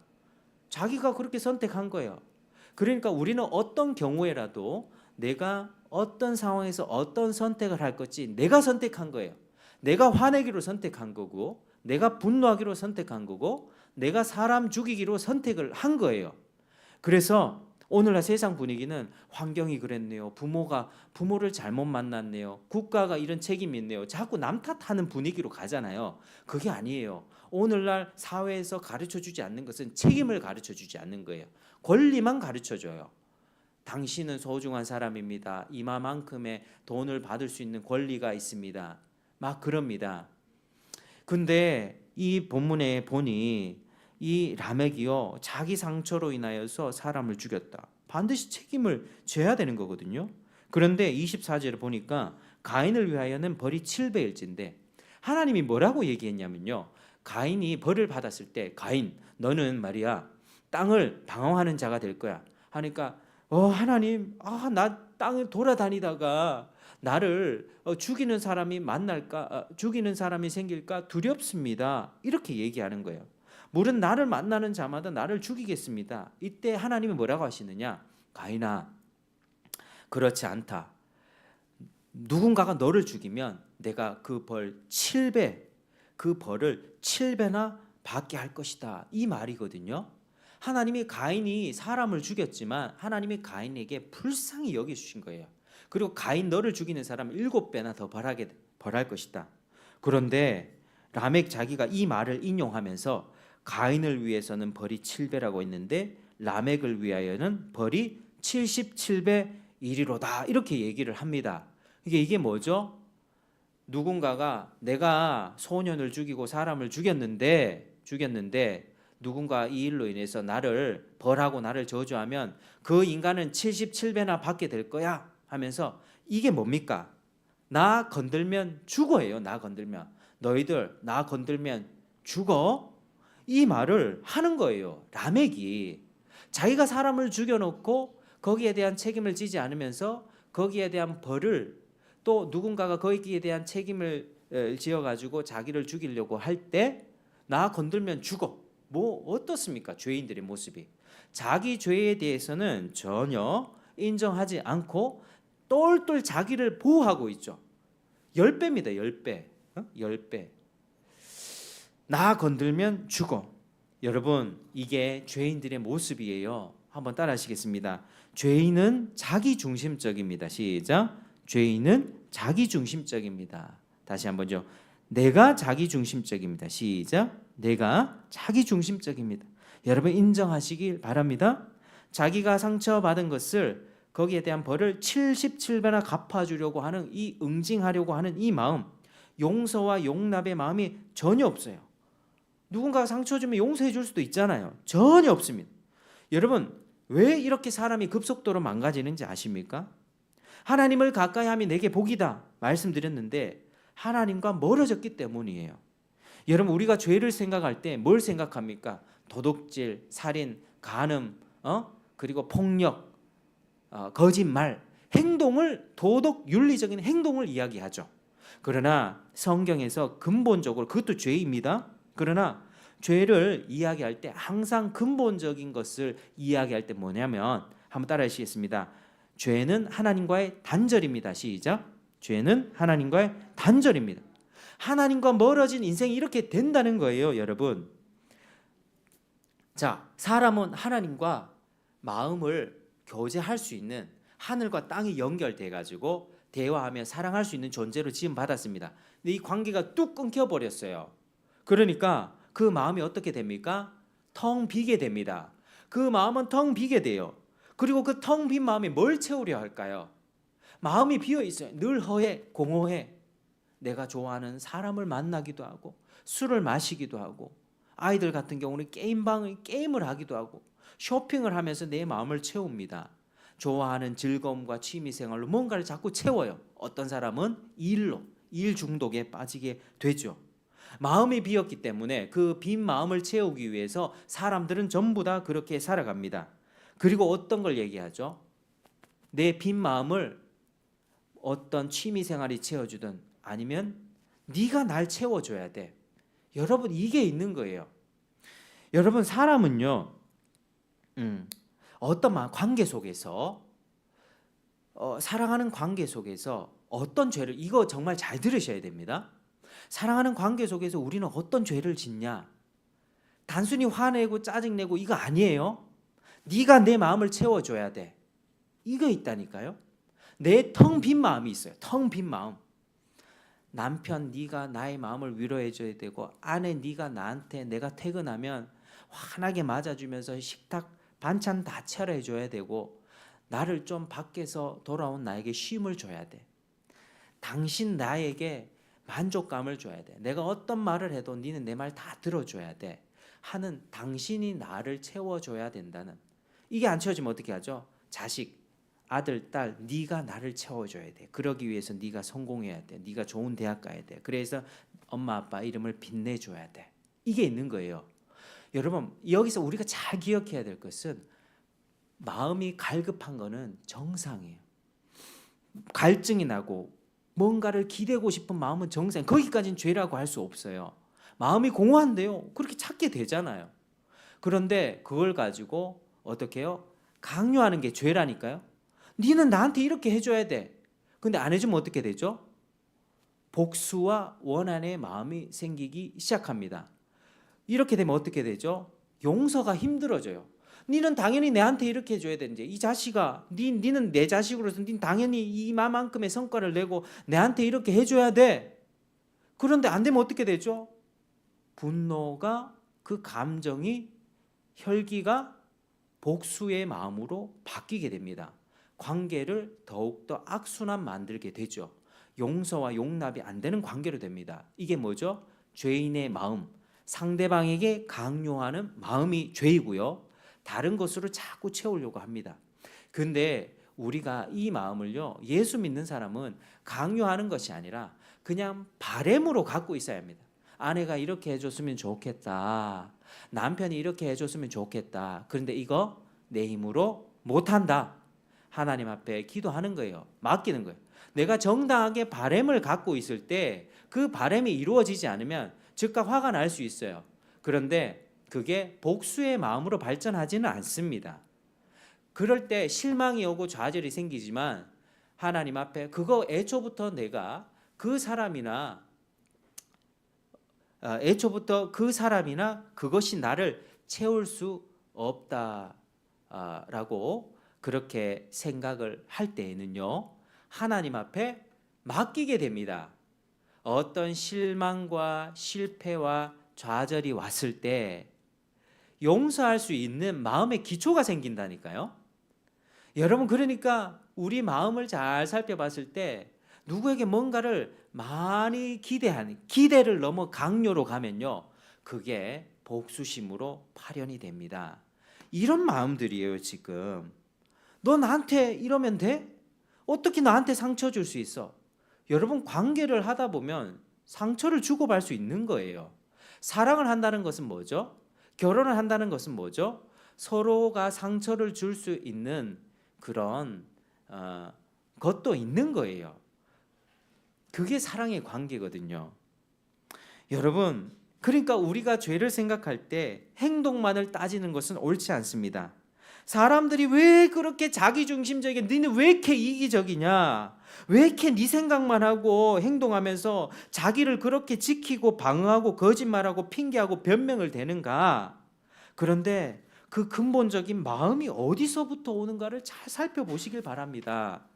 자기가 그렇게 선택한 거예요. 그러니까 우리는 어떤 경우에라도 내가 어떤 상황에서 어떤 선택을 할 것지 내가 선택한 거예요. 내가 화내기로 선택한 거고, 내가 분노하기로 선택한 거고, 내가 사람 죽이기로 선택을 한 거예요. 그래서 오늘날 세상 분위기는 환경이 그랬네요. 부모를 잘못 만났네요. 국가가 이런 책임이 있네요. 자꾸 남 탓하는 분위기로 가잖아요. 그게 아니에요. 오늘날 사회에서 가르쳐주지 않는 것은 책임을 가르쳐주지 않는 거예요. 권리만 가르쳐줘요. 당신은 소중한 사람입니다. 이마만큼의 돈을 받을 수 있는 권리가 있습니다. 막 그럽니다. 근데 이 본문에 보니 이 라멕이요, 자기 상처로 인하여서 사람을 죽였다. 반드시 책임을 져야 되는 거거든요. 그런데 24절을 보니까 가인을 위하여는 벌이 7배일진데 하나님이 뭐라고 얘기했냐면요, 가인이 벌을 받았을 때 가인 너는 말이야 땅을 방황하는 자가 될 거야 하니까 하나님, 나 땅을 돌아다니다가 나를 죽이는 사람이 만날까, 죽이는 사람이 생길까 두렵습니다. 이렇게 얘기하는 거예요. 물은 나를 만나는 자마다 나를 죽이겠습니다. 이때 하나님이 뭐라고 하시느냐? 가인아, 그렇지 않다. 누군가가 너를 죽이면 내가 그 벌 7배, 그 벌을 7배나 받게 할 것이다. 이 말이거든요. 하나님이 가인이 사람을 죽였지만 하나님이 가인에게 불쌍히 여겨주신 거예요. 그리고 가인 너를 죽이는 사람 7배나 더 벌할 것이다. 그런데 라멕 자기가 이 말을 인용하면서 가인을 위해서는 벌이 7배라고 했는데 라멕을 위하여는 벌이 77배 이리로다 이렇게 얘기를 합니다. 이게 뭐죠? 누군가가 내가 소년을 죽이고 사람을 죽였는데 누군가 이 일로 인해서 나를 벌하고 나를 저주하면 그 인간은 77배나 받게 될 거야 하면서 이게 뭡니까? 나 건들면 죽어예요. 나 건들면 너희들 나 건들면 죽어 이 말을 하는 거예요. 라멕이 자기가 사람을 죽여놓고 거기에 대한 책임을 지지 않으면서 거기에 대한 벌을 또 누군가가 거기에 대한 책임을 지어가지고 자기를 죽이려고 할 때 나 건들면 죽어. 뭐 어떻습니까? 죄인들의 모습이 자기 죄에 대해서는 전혀 인정하지 않고 똘똘 자기를 보호하고 있죠. 10배입니다. 10배. 10배. 나 건들면 죽어. 여러분, 이게 죄인들의 모습이에요. 한번 따라 하시겠습니다. 죄인은 자기중심적입니다. 시작. 죄인은 자기중심적입니다. 다시 한번요. 내가 자기중심적입니다. 시작. 내가 자기중심적입니다. 여러분 인정하시길 바랍니다. 자기가 상처받은 것을 거기에 대한 벌을 77배나 갚아주려고 하는 이 응징하려고 하는 이 마음, 용서와 용납의 마음이 전혀 없어요. 누군가가 상처 주면 용서해 줄 수도 있잖아요. 전혀 없습니다. 여러분, 왜 이렇게 사람이 급속도로 망가지는지 아십니까? 하나님을 가까이 하면 내게 복이다 말씀드렸는데 하나님과 멀어졌기 때문이에요. 여러분, 우리가 죄를 생각할 때 뭘 생각합니까? 도둑질, 살인, 간음, 그리고 폭력, 거짓말, 행동을 도덕 윤리적인 행동을 이야기하죠. 그러나 성경에서 근본적으로 그것도 죄입니다. 그러나 죄를 이야기할 때 항상 근본적인 것을 이야기할 때 뭐냐면 한번 따라 하시겠습니다. 죄는 하나님과의 단절입니다. 시작. 죄는 하나님과의 단절입니다. 하나님과 멀어진 인생이 이렇게 된다는 거예요, 여러분. 자, 사람은 하나님과 마음을 교제할 수 있는 하늘과 땅이 연결돼 가지고 대화하며 사랑할 수 있는 존재로 지음 받았습니다. 근데 이 관계가 뚝 끊겨 버렸어요. 그러니까 그 마음이 어떻게 됩니까? 텅 비게 됩니다. 그 마음은 텅 비게 돼요. 그리고 그 텅 빈 마음이 뭘 채우려 할까요? 마음이 비어 있어요. 늘 허해, 공허해. 내가 좋아하는 사람을 만나기도 하고 술을 마시기도 하고 아이들 같은 경우는 게임을 하기도 하고 쇼핑을 하면서 내 마음을 채웁니다. 좋아하는 즐거움과 취미생활로 뭔가를 자꾸 채워요. 어떤 사람은 일 중독에 빠지게 되죠. 마음이 비었기 때문에 그 빈 마음을 채우기 위해서 사람들은 전부 다 그렇게 살아갑니다. 그리고 어떤 걸 얘기하죠? 내 빈 마음을 어떤 취미생활이 채워주든 아니면 네가 날 채워줘야 돼. 여러분 이게 있는 거예요. 여러분 사람은요 어떤 관계 속에서 사랑하는 관계 속에서 어떤 죄를 이거 정말 잘 들으셔야 됩니다. 사랑하는 관계 속에서 우리는 어떤 죄를 짓냐? 단순히 화내고 짜증내고 이거 아니에요. 네가 내 마음을 채워줘야 돼. 이거 있다니까요. 내 텅 빈 마음이 있어요. 텅 빈 마음. 남편 네가 나의 마음을 위로해줘야 되고 아내 네가 나한테 내가 퇴근하면 환하게 맞아주면서 식탁 반찬 다 차려줘야 되고 나를 좀 밖에서 돌아온 나에게 쉼을 줘야 돼. 당신 나에게 만족감을 줘야 돼. 내가 어떤 말을 해도 너는 내 말 다 들어줘야 돼. 하는 당신이 나를 채워줘야 된다는 이게 안 채워지면 어떻게 하죠? 자식, 아들, 딸, 네가 나를 채워줘야 돼. 그러기 위해서 네가 성공해야 돼. 네가 좋은 대학 가야 돼. 그래서 엄마 아빠 이름을 빛내줘야 돼. 이게 있는 거예요. 여러분 여기서 우리가 잘 기억해야 될 것은 마음이 갈급한 거는 정상이에요. 갈증이 나고 뭔가를 기대고 싶은 마음은 정상. 거기까지는 죄라고 할 수 없어요. 마음이 공허한데요. 그렇게 찾게 되잖아요. 그런데 그걸 가지고 어떻게 해요? 강요하는 게 죄라니까요. 니는 나한테 이렇게 해줘야 돼. 근데 안 해주면 어떻게 되죠? 복수와 원한의 마음이 생기기 시작합니다. 이렇게 되면 어떻게 되죠? 용서가 힘들어져요. 니는 당연히 내한테 이렇게 해줘야 되는데 이 자식아 니는 내 자식으로서 니 당연히 이만큼의 성과를 내고 내한테 이렇게 해줘야 돼. 그런데 안 되면 어떻게 되죠? 분노가 그 감정이 혈기가 복수의 마음으로 바뀌게 됩니다. 관계를 더욱더 악순환 만들게 되죠. 용서와 용납이 안 되는 관계로 됩니다. 이게 뭐죠? 죄인의 마음, 상대방에게 강요하는 마음이 죄이고요. 다른 것으로 자꾸 채우려고 합니다. 근데 우리가 이 마음을요, 예수 믿는 사람은 강요하는 것이 아니라 그냥 바램으로 갖고 있어야 합니다. 아내가 이렇게 해줬으면 좋겠다. 남편이 이렇게 해줬으면 좋겠다. 그런데 이거 내 힘으로 못한다. 하나님 앞에 기도하는 거예요. 맡기는 거예요. 내가 정당하게 바램을 갖고 있을 때 그 바램이 이루어지지 않으면 즉각 화가 날 수 있어요. 그런데 그게 복수의 마음으로 발전하지는 않습니다. 그럴 때 실망이 오고 좌절이 생기지만 하나님 앞에 그거 애초부터 내가 그 사람이나 그것이 나를 채울 수 없다라고 그렇게 생각을 할 때에는요, 하나님 앞에 맡기게 됩니다. 어떤 실망과 실패와 좌절이 왔을 때 용서할 수 있는 마음의 기초가 생긴다니까요. 여러분 그러니까 우리 마음을 잘 살펴봤을 때 누구에게 뭔가를 많이 기대를 넘어 강요로 가면요, 그게 복수심으로 파련이 됩니다. 이런 마음들이에요. 지금 너 나한테 이러면 돼? 어떻게 나한테 상처 줄 수 있어? 여러분 관계를 하다 보면 상처를 주고받을 수 있는 거예요. 사랑을 한다는 것은 뭐죠? 결혼을 한다는 것은 뭐죠? 서로가 상처를 줄 수 있는 그런 것도 있는 거예요. 그게 사랑의 관계거든요. 여러분, 그러니까 우리가 죄를 생각할 때 행동만을 따지는 것은 옳지 않습니다. 사람들이 왜 그렇게 자기중심적이게, 너는 왜 이렇게 이기적이냐, 왜 이렇게 네 생각만 하고 행동하면서 자기를 그렇게 지키고 방어하고 거짓말하고 핑계하고 변명을 대는가. 그런데 그 근본적인 마음이 어디서부터 오는가를 잘 살펴보시길 바랍니다.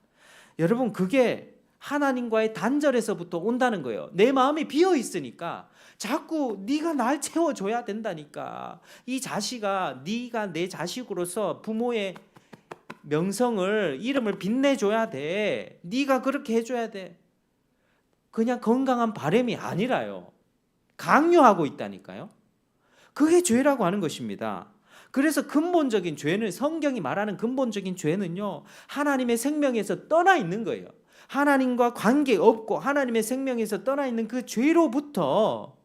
여러분 그게 하나님과의 단절에서부터 온다는 거예요. 내 마음이 비어 있으니까 자꾸 네가 날 채워줘야 된다니까. 이 자식아, 네가 내 자식으로서 부모의 명성을 이름을 빛내줘야 돼. 네가 그렇게 해줘야 돼. 그냥 건강한 바람이 아니라요. 강요하고 있다니까요. 그게 죄라고 하는 것입니다. 그래서 근본적인 죄는 성경이 말하는 근본적인 죄는요. 하나님의 생명에서 떠나 있는 거예요. 하나님과 관계 없고 하나님의 생명에서 떠나 있는 그 죄로부터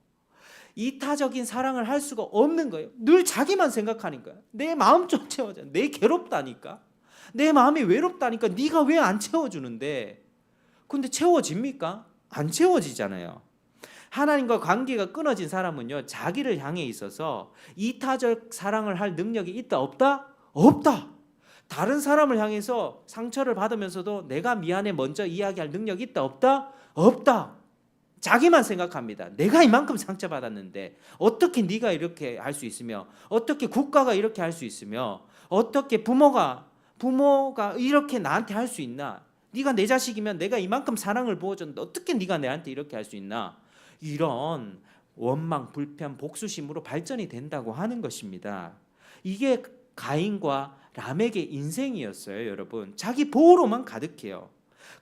이타적인 사랑을 할 수가 없는 거예요. 늘 자기만 생각하니까. 내 마음 좀 채워줘. 내 괴롭다니까. 내 마음이 외롭다니까. 네가 왜 안 채워주는데. 근데 채워집니까? 안 채워지잖아요. 하나님과 관계가 끊어진 사람은요, 자기를 향해 있어서 이타적 사랑을 할 능력이 있다 없다? 없다. 다른 사람을 향해서 상처를 받으면서도 내가 미안해 먼저 이야기할 능력이 있다 없다? 없다. 자기만 생각합니다. 내가 이만큼 상처받았는데 어떻게 네가 이렇게 할 수 있으며, 어떻게 국가가 이렇게 할 수 있으며, 어떻게 부모가 이렇게 나한테 할 수 있나? 네가 내 자식이면 내가 이만큼 사랑을 부어줬는데 어떻게 네가 내한테 이렇게 할 수 있나? 이런 원망, 불편, 복수심으로 발전이 된다고 하는 것입니다. 이게 가인과 람에게 인생이었어요, 여러분. 자기 보호로만 가득해요.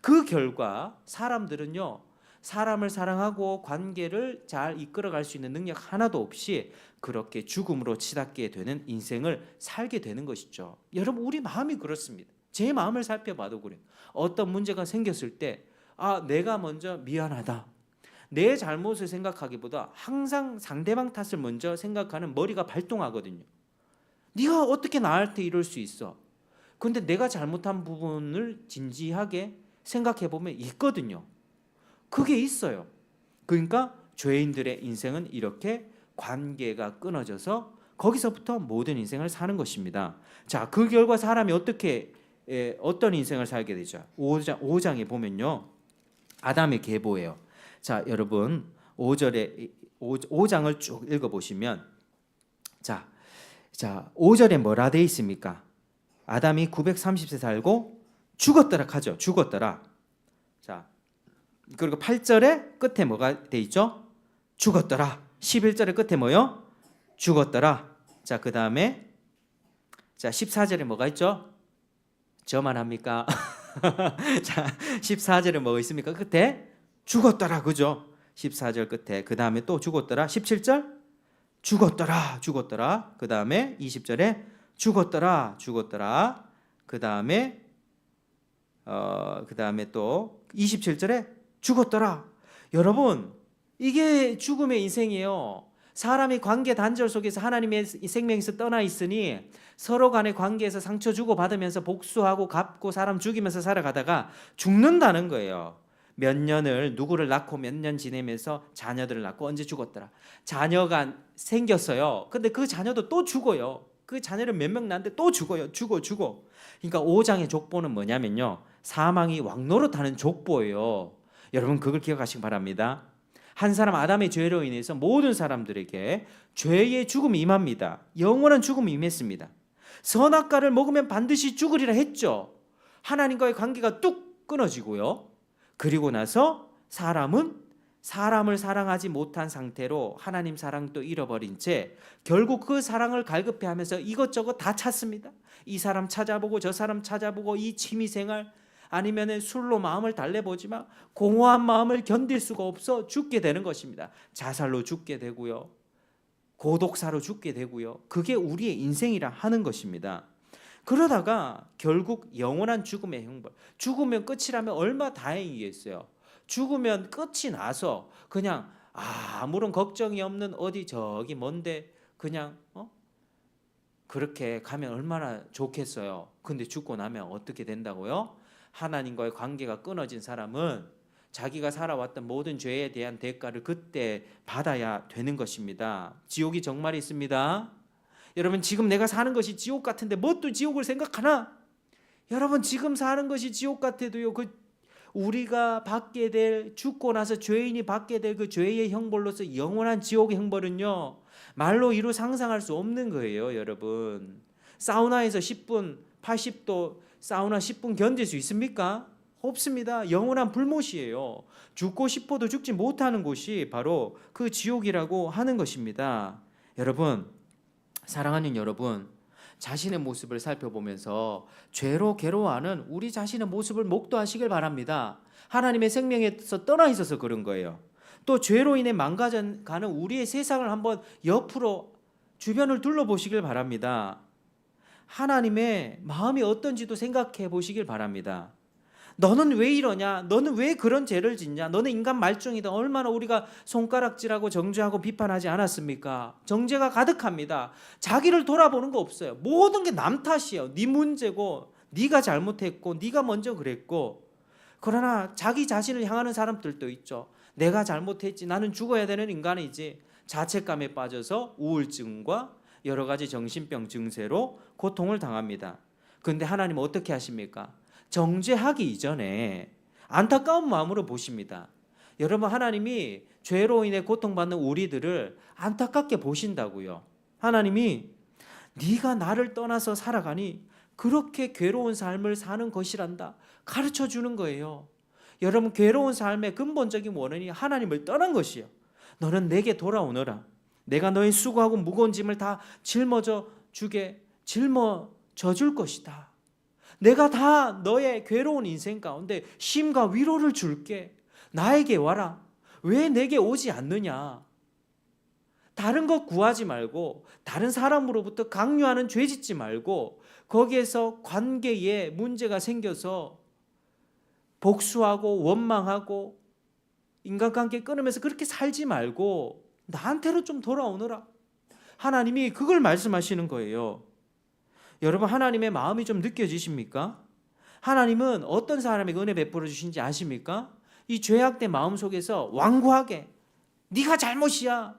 그 결과 사람들은요, 사람을 사랑하고 관계를 잘 이끌어갈 수 있는 능력 하나도 없이 그렇게 죽음으로 치닫게 되는 인생을 살게 되는 것이죠. 여러분, 우리 마음이 그렇습니다. 제 마음을 살펴봐도 그래요. 어떤 문제가 생겼을 때 내가 먼저 미안하다. 내 잘못을 생각하기보다 항상 상대방 탓을 먼저 생각하는 머리가 발동하거든요. 네가 어떻게 나한테 이럴 수 있어? 그런데 내가 잘못한 부분을 진지하게 생각해 보면 있거든요. 그게 있어요. 그러니까 죄인들의 인생은 이렇게 관계가 끊어져서 거기서부터 모든 인생을 사는 것입니다. 자, 그 결과 사람이 어떤 인생을 살게 되죠? 5장에 보면요, 아담의 계보예요. 자, 여러분 5장을 쭉 읽어보시면 자 5절에 뭐라 돼 있습니까? 아담이 930세 살고 죽었더라 하죠. 죽었더라. 자, 그리고 8절에 끝에 뭐가 돼 있죠? 죽었더라. 11절에 끝에 뭐요? 죽었더라. 자, 그 다음에 14절에 뭐가 있죠? 저만 합니까? 자, 14절에 뭐가 있습니까? 끝에 죽었더라. 그죠? 14절 끝에. 그 다음에 또 죽었더라. 17절 죽었더라. 그 다음에 20절에 죽었더라. 그 다음에 또 27절에 죽었더라. 여러분, 이게 죽음의 인생이에요. 사람이 관계 단절 속에서 하나님의 생명에서 떠나 있으니 서로 간의 관계에서 상처 주고 받으면서 복수하고 갚고 사람 죽이면서 살아가다가 죽는다는 거예요. 몇 년을 누구를 낳고 몇 년 지내면서 자녀들을 낳고 언제 죽었더라. 자녀가 생겼어요. 근데 그 자녀도 또 죽어요. 그 자녀를 몇 명 낳는데 또 죽어요. 죽어. 그러니까 5장의 족보는 뭐냐면요, 사망이 왕노릇하는 족보예요. 여러분, 그걸 기억하시기 바랍니다. 한 사람 아담의 죄로 인해서 모든 사람들에게 죄의 죽음이 임합니다. 영원한 죽음이 임했습니다. 선악과를 먹으면 반드시 죽으리라 했죠. 하나님과의 관계가 뚝 끊어지고요. 그리고 나서 사람은 사람을 사랑하지 못한 상태로 하나님 사랑도 잃어버린 채 결국 그 사랑을 갈급해하면서 이것저것 다 찾습니다. 이 사람 찾아보고 저 사람 찾아보고 이 취미생활 아니면 술로 마음을 달래보지만 공허한 마음을 견딜 수가 없어 죽게 되는 것입니다. 자살로 죽게 되고요, 고독사로 죽게 되고요. 그게 우리의 인생이라 하는 것입니다. 그러다가 결국 영원한 죽음의 형벌, 죽으면 끝이라면 얼마 다행이겠어요. 죽으면 끝이 나서 그냥 아무런 걱정이 없는 어디 저기 먼데 그냥 그렇게 가면 얼마나 좋겠어요. 근데 죽고 나면 어떻게 된다고요? 하나님과의 관계가 끊어진 사람은 자기가 살아왔던 모든 죄에 대한 대가를 그때 받아야 되는 것입니다. 지옥이 정말 있습니다. 여러분, 지금 내가 사는 것이 지옥 같은데 뭐 또 지옥을 생각하나? 여러분, 지금 사는 것이 지옥 같아도요, 우리가 받게 될, 죽고 나서 죄인이 받게 될 그 죄의 형벌로서 영원한 지옥의 형벌은요, 말로 이루 상상할 수 없는 거예요. 여러분, 사우나에서 10분 80도 사우나 10분 견딜 수 있습니까? 없습니다. 영원한 불못이에요. 죽고 싶어도 죽지 못하는 곳이 바로 그 지옥이라고 하는 것입니다. 여러분, 사랑하는 여러분, 자신의 모습을 살펴보면서 죄로 괴로워하는 우리 자신의 모습을 목도하시길 바랍니다. 하나님의 생명에서 떠나 있어서 그런 거예요. 또 죄로 인해 망가져가는 우리의 세상을 한번 옆으로 주변을 둘러보시길 바랍니다. 하나님의 마음이 어떤지도 생각해 보시길 바랍니다. 너는 왜 이러냐? 너는 왜 그런 죄를 짓냐? 너는 인간 말종이다. 얼마나 우리가 손가락질하고 정죄하고 비판하지 않았습니까? 정죄가 가득합니다. 자기를 돌아보는 거 없어요. 모든 게 남 탓이에요. 네 문제고 네가 잘못했고 네가 먼저 그랬고. 그러나 자기 자신을 향하는 사람들도 있죠. 내가 잘못했지. 나는 죽어야 되는 인간이지. 자책감에 빠져서 우울증과 여러 가지 정신병 증세로 고통을 당합니다. 그런데 하나님은 어떻게 하십니까? 정죄하기 이전에 안타까운 마음으로 보십니다. 여러분, 하나님이 죄로 인해 고통받는 우리들을 안타깝게 보신다고요. 하나님이 네가 나를 떠나서 살아가니 그렇게 괴로운 삶을 사는 것이란다 가르쳐 주는 거예요. 여러분, 괴로운 삶의 근본적인 원인이 하나님을 떠난 것이요. 너는 내게 돌아오너라. 내가 너의 수고하고 무거운 짐을 다 짊어져 줄 것이다. 내가 다 너의 괴로운 인생 가운데 쉼과 위로를 줄게. 나에게 와라. 왜 내게 오지 않느냐? 다른 것 구하지 말고, 다른 사람으로부터 강요하는 죄 짓지 말고, 거기에서 관계에 문제가 생겨서 복수하고 원망하고 인간관계 끊으면서 그렇게 살지 말고 나한테로 좀 돌아오너라. 하나님이 그걸 말씀하시는 거예요. 여러분, 하나님의 마음이 좀 느껴지십니까? 하나님은 어떤 사람에게 은혜 베풀어 주신지 아십니까? 이 죄악된 마음 속에서 완고하게 네가 잘못이야,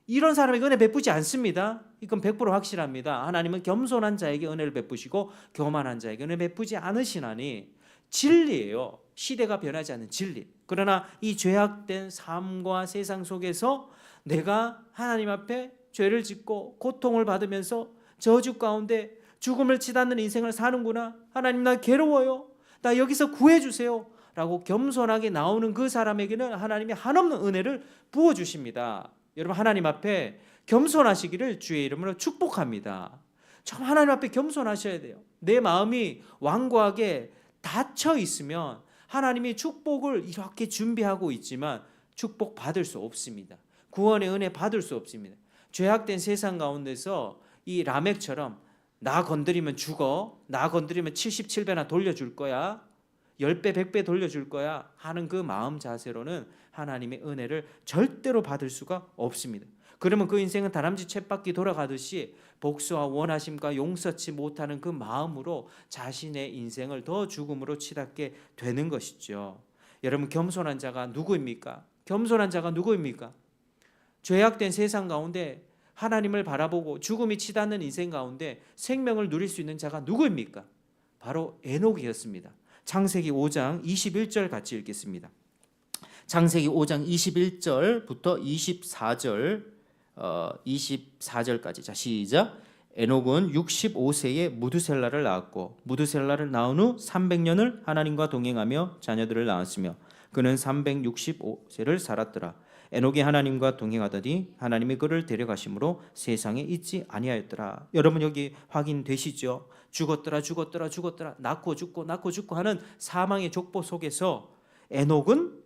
이런 사람에게 은혜 베푸지 않습니다. 이건 100% 확실합니다. 하나님은 겸손한 자에게 은혜를 베푸시고 교만한 자에게 은혜 베푸지 않으시나니 진리예요. 시대가 변하지 않는 진리. 그러나 이 죄악된 삶과 세상 속에서 내가 하나님 앞에 죄를 짓고 고통을 받으면서 저주 가운데 죽음을 치닫는 인생을 사는구나. 하나님, 나 괴로워요. 나 여기서 구해주세요. 라고 겸손하게 나오는 그 사람에게는 하나님이 한없는 은혜를 부어주십니다. 여러분, 하나님 앞에 겸손하시기를 주의 이름으로 축복합니다. 참 하나님 앞에 겸손하셔야 돼요. 내 마음이 완고하게 닫혀 있으면 하나님이 축복을 이렇게 준비하고 있지만 축복 받을 수 없습니다. 구원의 은혜 받을 수 없습니다. 죄악된 세상 가운데서 이 라멕처럼 나 건드리면 죽어, 나 건드리면 77배나 돌려줄 거야, 10배 100배 돌려줄 거야 하는 그 마음 자세로는 하나님의 은혜를 절대로 받을 수가 없습니다. 그러면 그 인생은 다람쥐 쳇바퀴 돌아가듯이 복수와 원하심과 용서치 못하는 그 마음으로 자신의 인생을 더 죽음으로 치닫게 되는 것이죠. 여러분, 겸손한 자가 누구입니까? 겸손한 자가 누구입니까? 죄악된 세상 가운데 하나님을 바라보고 죽음이 치닫는 인생 가운데 생명을 누릴 수 있는 자가 누구입니까? 바로 에녹이었습니다. 창세기 5장 21절 같이 읽겠습니다. 창세기 5장 21절부터 24절까지. 자, 시작. 에녹은 65세에 무두셀라를 낳았고 무두셀라를 낳은 후 300년을 하나님과 동행하며 자녀들을 낳았으며 그는 365세를 살았더라. 에녹이 하나님과 동행하더니 하나님이 그를 데려가심으로 세상에 있지 아니하였더라. 여러분, 여기 확인되시죠? 죽었더라 낳고 죽고 하는 사망의 족보 속에서 에녹은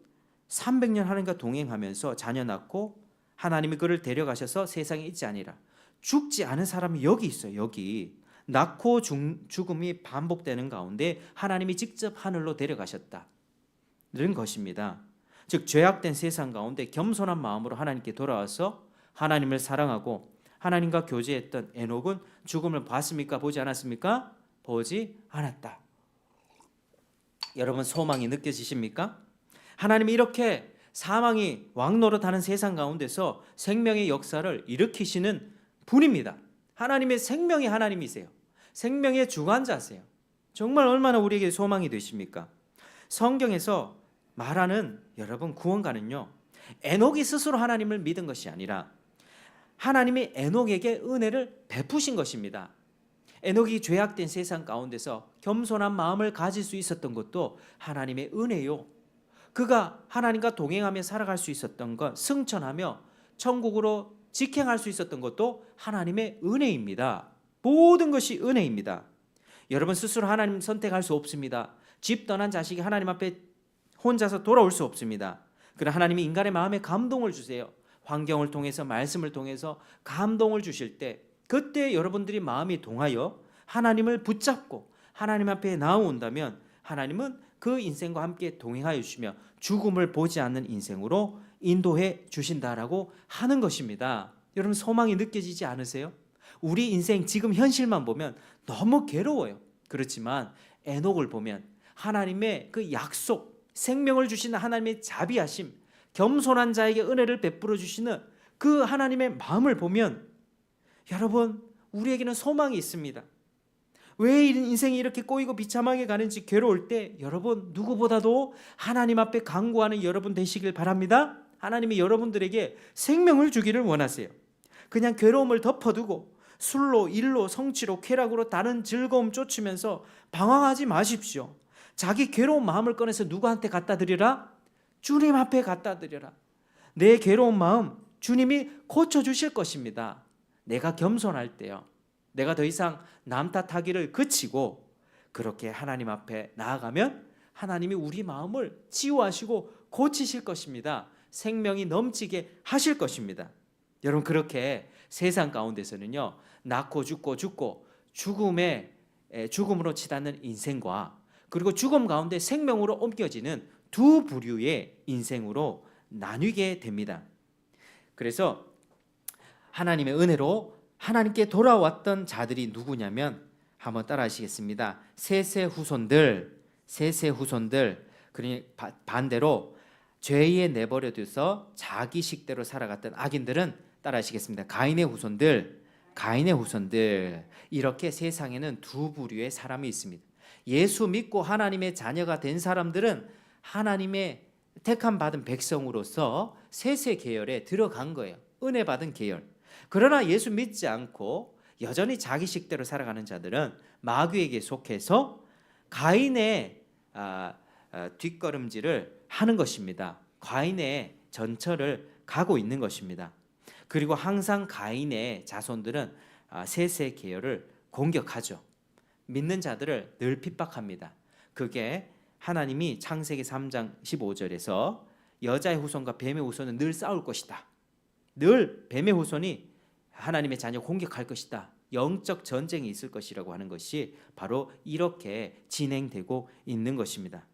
300년 하나님과 동행하면서 자녀 낳고 하나님이 그를 데려가셔서 세상에 있지 아니라. 죽지 않은 사람이 여기 있어요. 여기 낳고 죽음이 반복되는 가운데 하나님이 직접 하늘로 데려가셨다는 것입니다. 즉, 죄악된 세상 가운데 겸손한 마음으로 하나님께 돌아와서 하나님을 사랑하고 하나님과 교제했던 에녹은 죽음을 봤습니까? 보지 않았습니까? 보지 않았다. 여러분, 소망이 느껴지십니까? 하나님이 이렇게 사망이 왕노릇하는 세상 가운데서 생명의 역사를 일으키시는 분입니다. 하나님의 생명의 하나님이세요. 생명의 주관자세요. 정말 얼마나 우리에게 소망이 되십니까? 성경에서 말하는 여러분 구원가는요, 에녹이 스스로 하나님을 믿은 것이 아니라 하나님이 에녹에게 은혜를 베푸신 것입니다. 에녹이 죄악된 세상 가운데서 겸손한 마음을 가질 수 있었던 것도 하나님의 은혜요. 그가 하나님과 동행하며 살아갈 수 있었던 것, 승천하며 천국으로 직행할 수 있었던 것도 하나님의 은혜입니다. 모든 것이 은혜입니다. 여러분 스스로 하나님 선택할 수 없습니다. 집 떠난 자식이 하나님 앞에 혼자서 돌아올 수 없습니다. 그러나 하나님이 인간의 마음에 감동을 주세요. 환경을 통해서 말씀을 통해서 감동을 주실 때 그때 여러분들이 마음이 동하여 하나님을 붙잡고 하나님 앞에 나아온다면 하나님은 그 인생과 함께 동행하여 주시며 죽음을 보지 않는 인생으로 인도해 주신다라고 하는 것입니다. 여러분 소망이 느껴지지 않으세요? 우리 인생 지금 현실만 보면 너무 괴로워요. 그렇지만 에녹을 보면 하나님의 그 약속, 생명을 주시는 하나님의 자비하심, 겸손한 자에게 은혜를 베풀어 주시는 그 하나님의 마음을 보면 여러분 우리에게는 소망이 있습니다. 왜 인생이 이렇게 꼬이고 비참하게 가는지 괴로울 때 여러분 누구보다도 하나님 앞에 간구하는 여러분 되시길 바랍니다. 하나님이 여러분들에게 생명을 주기를 원하세요. 그냥 괴로움을 덮어두고 술로, 일로, 성취로, 쾌락으로 다른 즐거움 쫓으면서 방황하지 마십시오. 자기 괴로운 마음을 꺼내서 누구한테 갖다 드리라? 주님 앞에 갖다 드려라. 내 괴로운 마음 주님이 고쳐주실 것입니다. 내가 겸손할 때요. 내가 더 이상 남 탓하기를 그치고 그렇게 하나님 앞에 나아가면 하나님이 우리 마음을 치유하시고 고치실 것입니다. 생명이 넘치게 하실 것입니다. 여러분 그렇게 세상 가운데서는요 낳고 죽고 죽음으로 치닫는 인생과 그리고 죽음 가운데 생명으로 옮겨지는 두 부류의 인생으로 나뉘게 됩니다. 그래서 하나님의 은혜로 하나님께 돌아왔던 자들이 누구냐면 한번 따라하시겠습니다. 셋의 후손들. 그러니 반대로 죄에 내버려둬서 자기 식대로 살아갔던 악인들은 따라하시겠습니다. 가인의 후손들. 이렇게 세상에는 두 부류의 사람이 있습니다. 예수 믿고 하나님의 자녀가 된 사람들은 하나님의 택함 받은 백성으로서 셋의 계열에 들어간 거예요. 은혜 받은 계열. 그러나 예수 믿지 않고 여전히 자기 식대로 살아가는 자들은 마귀에게 속해서 가인의 뒷걸음질을 하는 것입니다. 가인의 전철을 가고 있는 것입니다. 그리고 항상 가인의 자손들은 셋의 계열을 공격하죠. 믿는 자들을 늘 핍박합니다. 그게 하나님이 창세기 3장 15절에서 여자의 후손과 뱀의 후손은 늘 싸울 것이다. 늘 뱀의 후손이 하나님의 자녀 공격할 것이다. 영적 전쟁이 있을 것이라고 하는 것이 바로 이렇게 진행되고 있는 것입니다.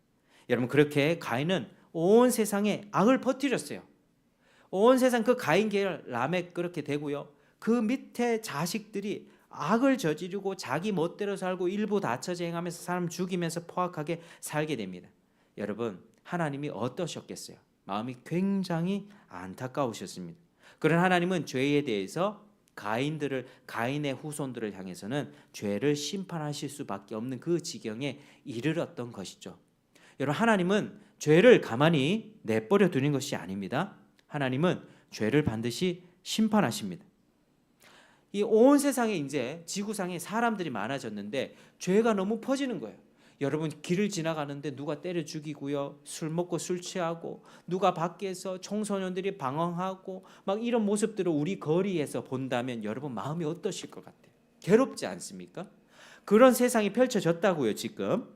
여러분 그렇게 가인은 온 세상에 악을 퍼뜨렸어요. 온 세상 그 가인 계열 라멕 그렇게 되고요. 그 밑에 자식들이 악을 저지르고 자기 멋대로 살고 일부 다처제 행하면서 사람 죽이면서 포악하게 살게 됩니다. 여러분 하나님이 어떠셨겠어요? 마음이 굉장히 안타까우셨습니다. 그런 하나님은 죄에 대해서 가인의 후손들을 향해서는 죄를 심판하실 수밖에 없는 그 지경에 이르렀던 것이죠. 여러분 하나님은 죄를 가만히 내버려 두는 것이 아닙니다. 하나님은 죄를 반드시 심판하십니다. 이 온 세상에 이제 지구상에 사람들이 많아졌는데 죄가 너무 퍼지는 거예요. 여러분 길을 지나가는데 누가 때려 죽이고요. 술 먹고 술 취하고 누가 밖에서 청소년들이 방황하고 막 이런 모습들을 우리 거리에서 본다면 여러분 마음이 어떠실 것 같아요? 괴롭지 않습니까? 그런 세상이 펼쳐졌다고요 지금.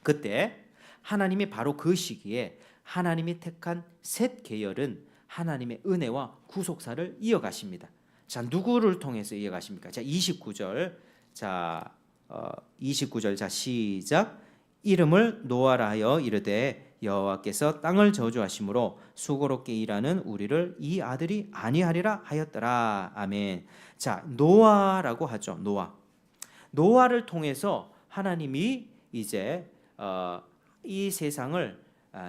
그때 하나님이 바로 그 시기에 하나님이 택한 셋 계열은 하나님의 은혜와 구속사를 이어가십니다. 자 누구를 통해서 이어가십니까? 자 29절 자 29절 자 시작. 이름을 노아라 하여 이르되 여호와께서 땅을 저주하심으로 수고롭게 일하는 우리를 이 아들이 아니하리라 하였더라. 아멘. 자 노아라고 하죠. 노아를 통해서 하나님이 이제 이 세상을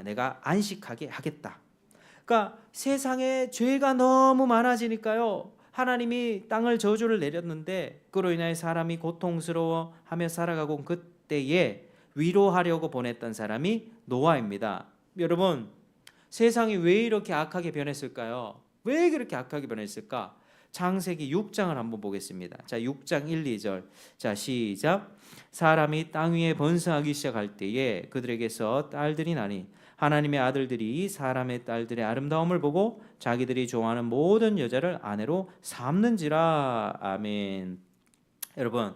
내가 안식하게 하겠다. 그러니까 세상에 죄가 너무 많아지니까요. 하나님이 땅을 저주를 내렸는데 그로 인하여 사람이 고통스러워하며 살아가고 그때에 위로하려고 보냈던 사람이 노아입니다. 여러분 세상이 왜 이렇게 악하게 변했을까요? 왜 그렇게 악하게 변했을까? 창세기 6장을 한번 보겠습니다. 자 6장 1, 2절 자 시작. 사람이 땅 위에 번성하기 시작할 때에 그들에게서 딸들이 나니 하나님의 아들들이 사람의 딸들의 아름다움을 보고 자기들이 좋아하는 모든 여자를 아내로 삼는지라. 아멘. 여러분,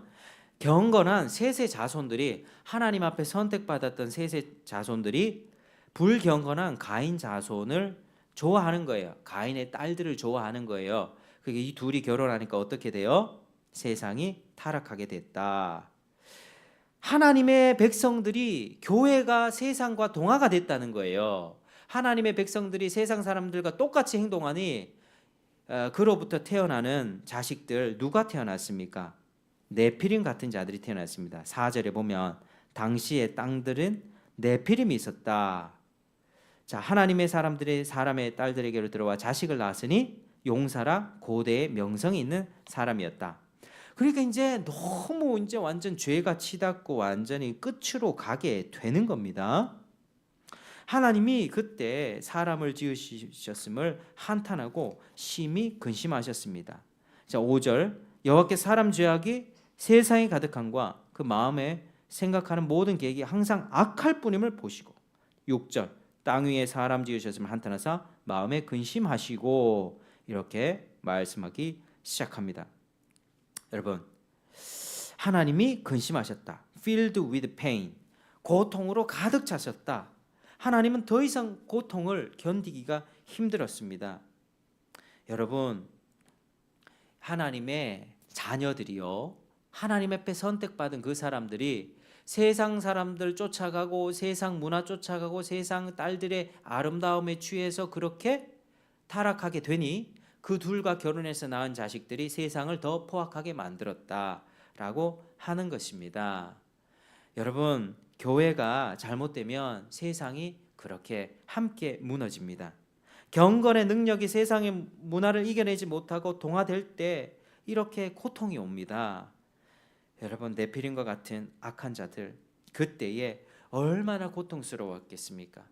경건한 셋의 자손들이 하나님 앞에 선택받았던 셋의 자손들이 불경건한 가인 자손을 좋아하는 거예요. 가인의 딸들을 좋아하는 거예요. 그게 이 둘이 결혼하니까 어떻게 돼요? 세상이 타락하게 됐다. 하나님의 백성들이 교회가 세상과 동화가 됐다는 거예요. 하나님의 백성들이 세상 사람들과 똑같이 행동하니 그로부터 태어나는 자식들 누가 태어났습니까? 네피림 같은 자들이 태어났습니다. 4절에 보면 당시의 땅들은 네피림이 있었다. 자, 하나님의 사람의 딸들에게로 들어와 자식을 낳았으니 용사라 고대의 명성이 있는 사람이었다. 그러니까 이제 너무 이제 완전 죄가 치닫고 완전히 끝으로 가게 되는 겁니다. 하나님이 그때 사람을 지으셨음을 한탄하고 심히 근심하셨습니다. 자, 5절 여호와께서 사람 죄악이 세상에 가득함과 그 마음에 생각하는 모든 계획이 항상 악할 뿐임을 보시고 6절 땅 위에 사람 지으셨음을 한탄하사 마음에 근심하시고 이렇게 말씀하기 시작합니다. 여러분, 하나님이 근심하셨다. Filled with pain. 고통으로 가득 차셨다. 하나님은 더 이상 고통을 견디기가 힘들었습니다. 여러분, 하나님의 자녀들이요, 하나님 앞에 선택받은 그 사람들이 세상 사람들 쫓아가고 세상 문화 쫓아가고 세상 딸들의 아름다움에 취해서 그렇게 타락하게 되니 그 둘과 결혼해서 낳은 자식들이 세상을 더 포악하게 만들었다라고 하는 것입니다. 여러분, 교회가 잘못되면 세상이 그렇게 함께 무너집니다. 경건의 능력이 세상의 문화를 이겨내지 못하고 동화될 때 이렇게 고통이 옵니다. 여러분, 네피림과 같은 악한 자들 그때에 얼마나 고통스러웠겠습니까?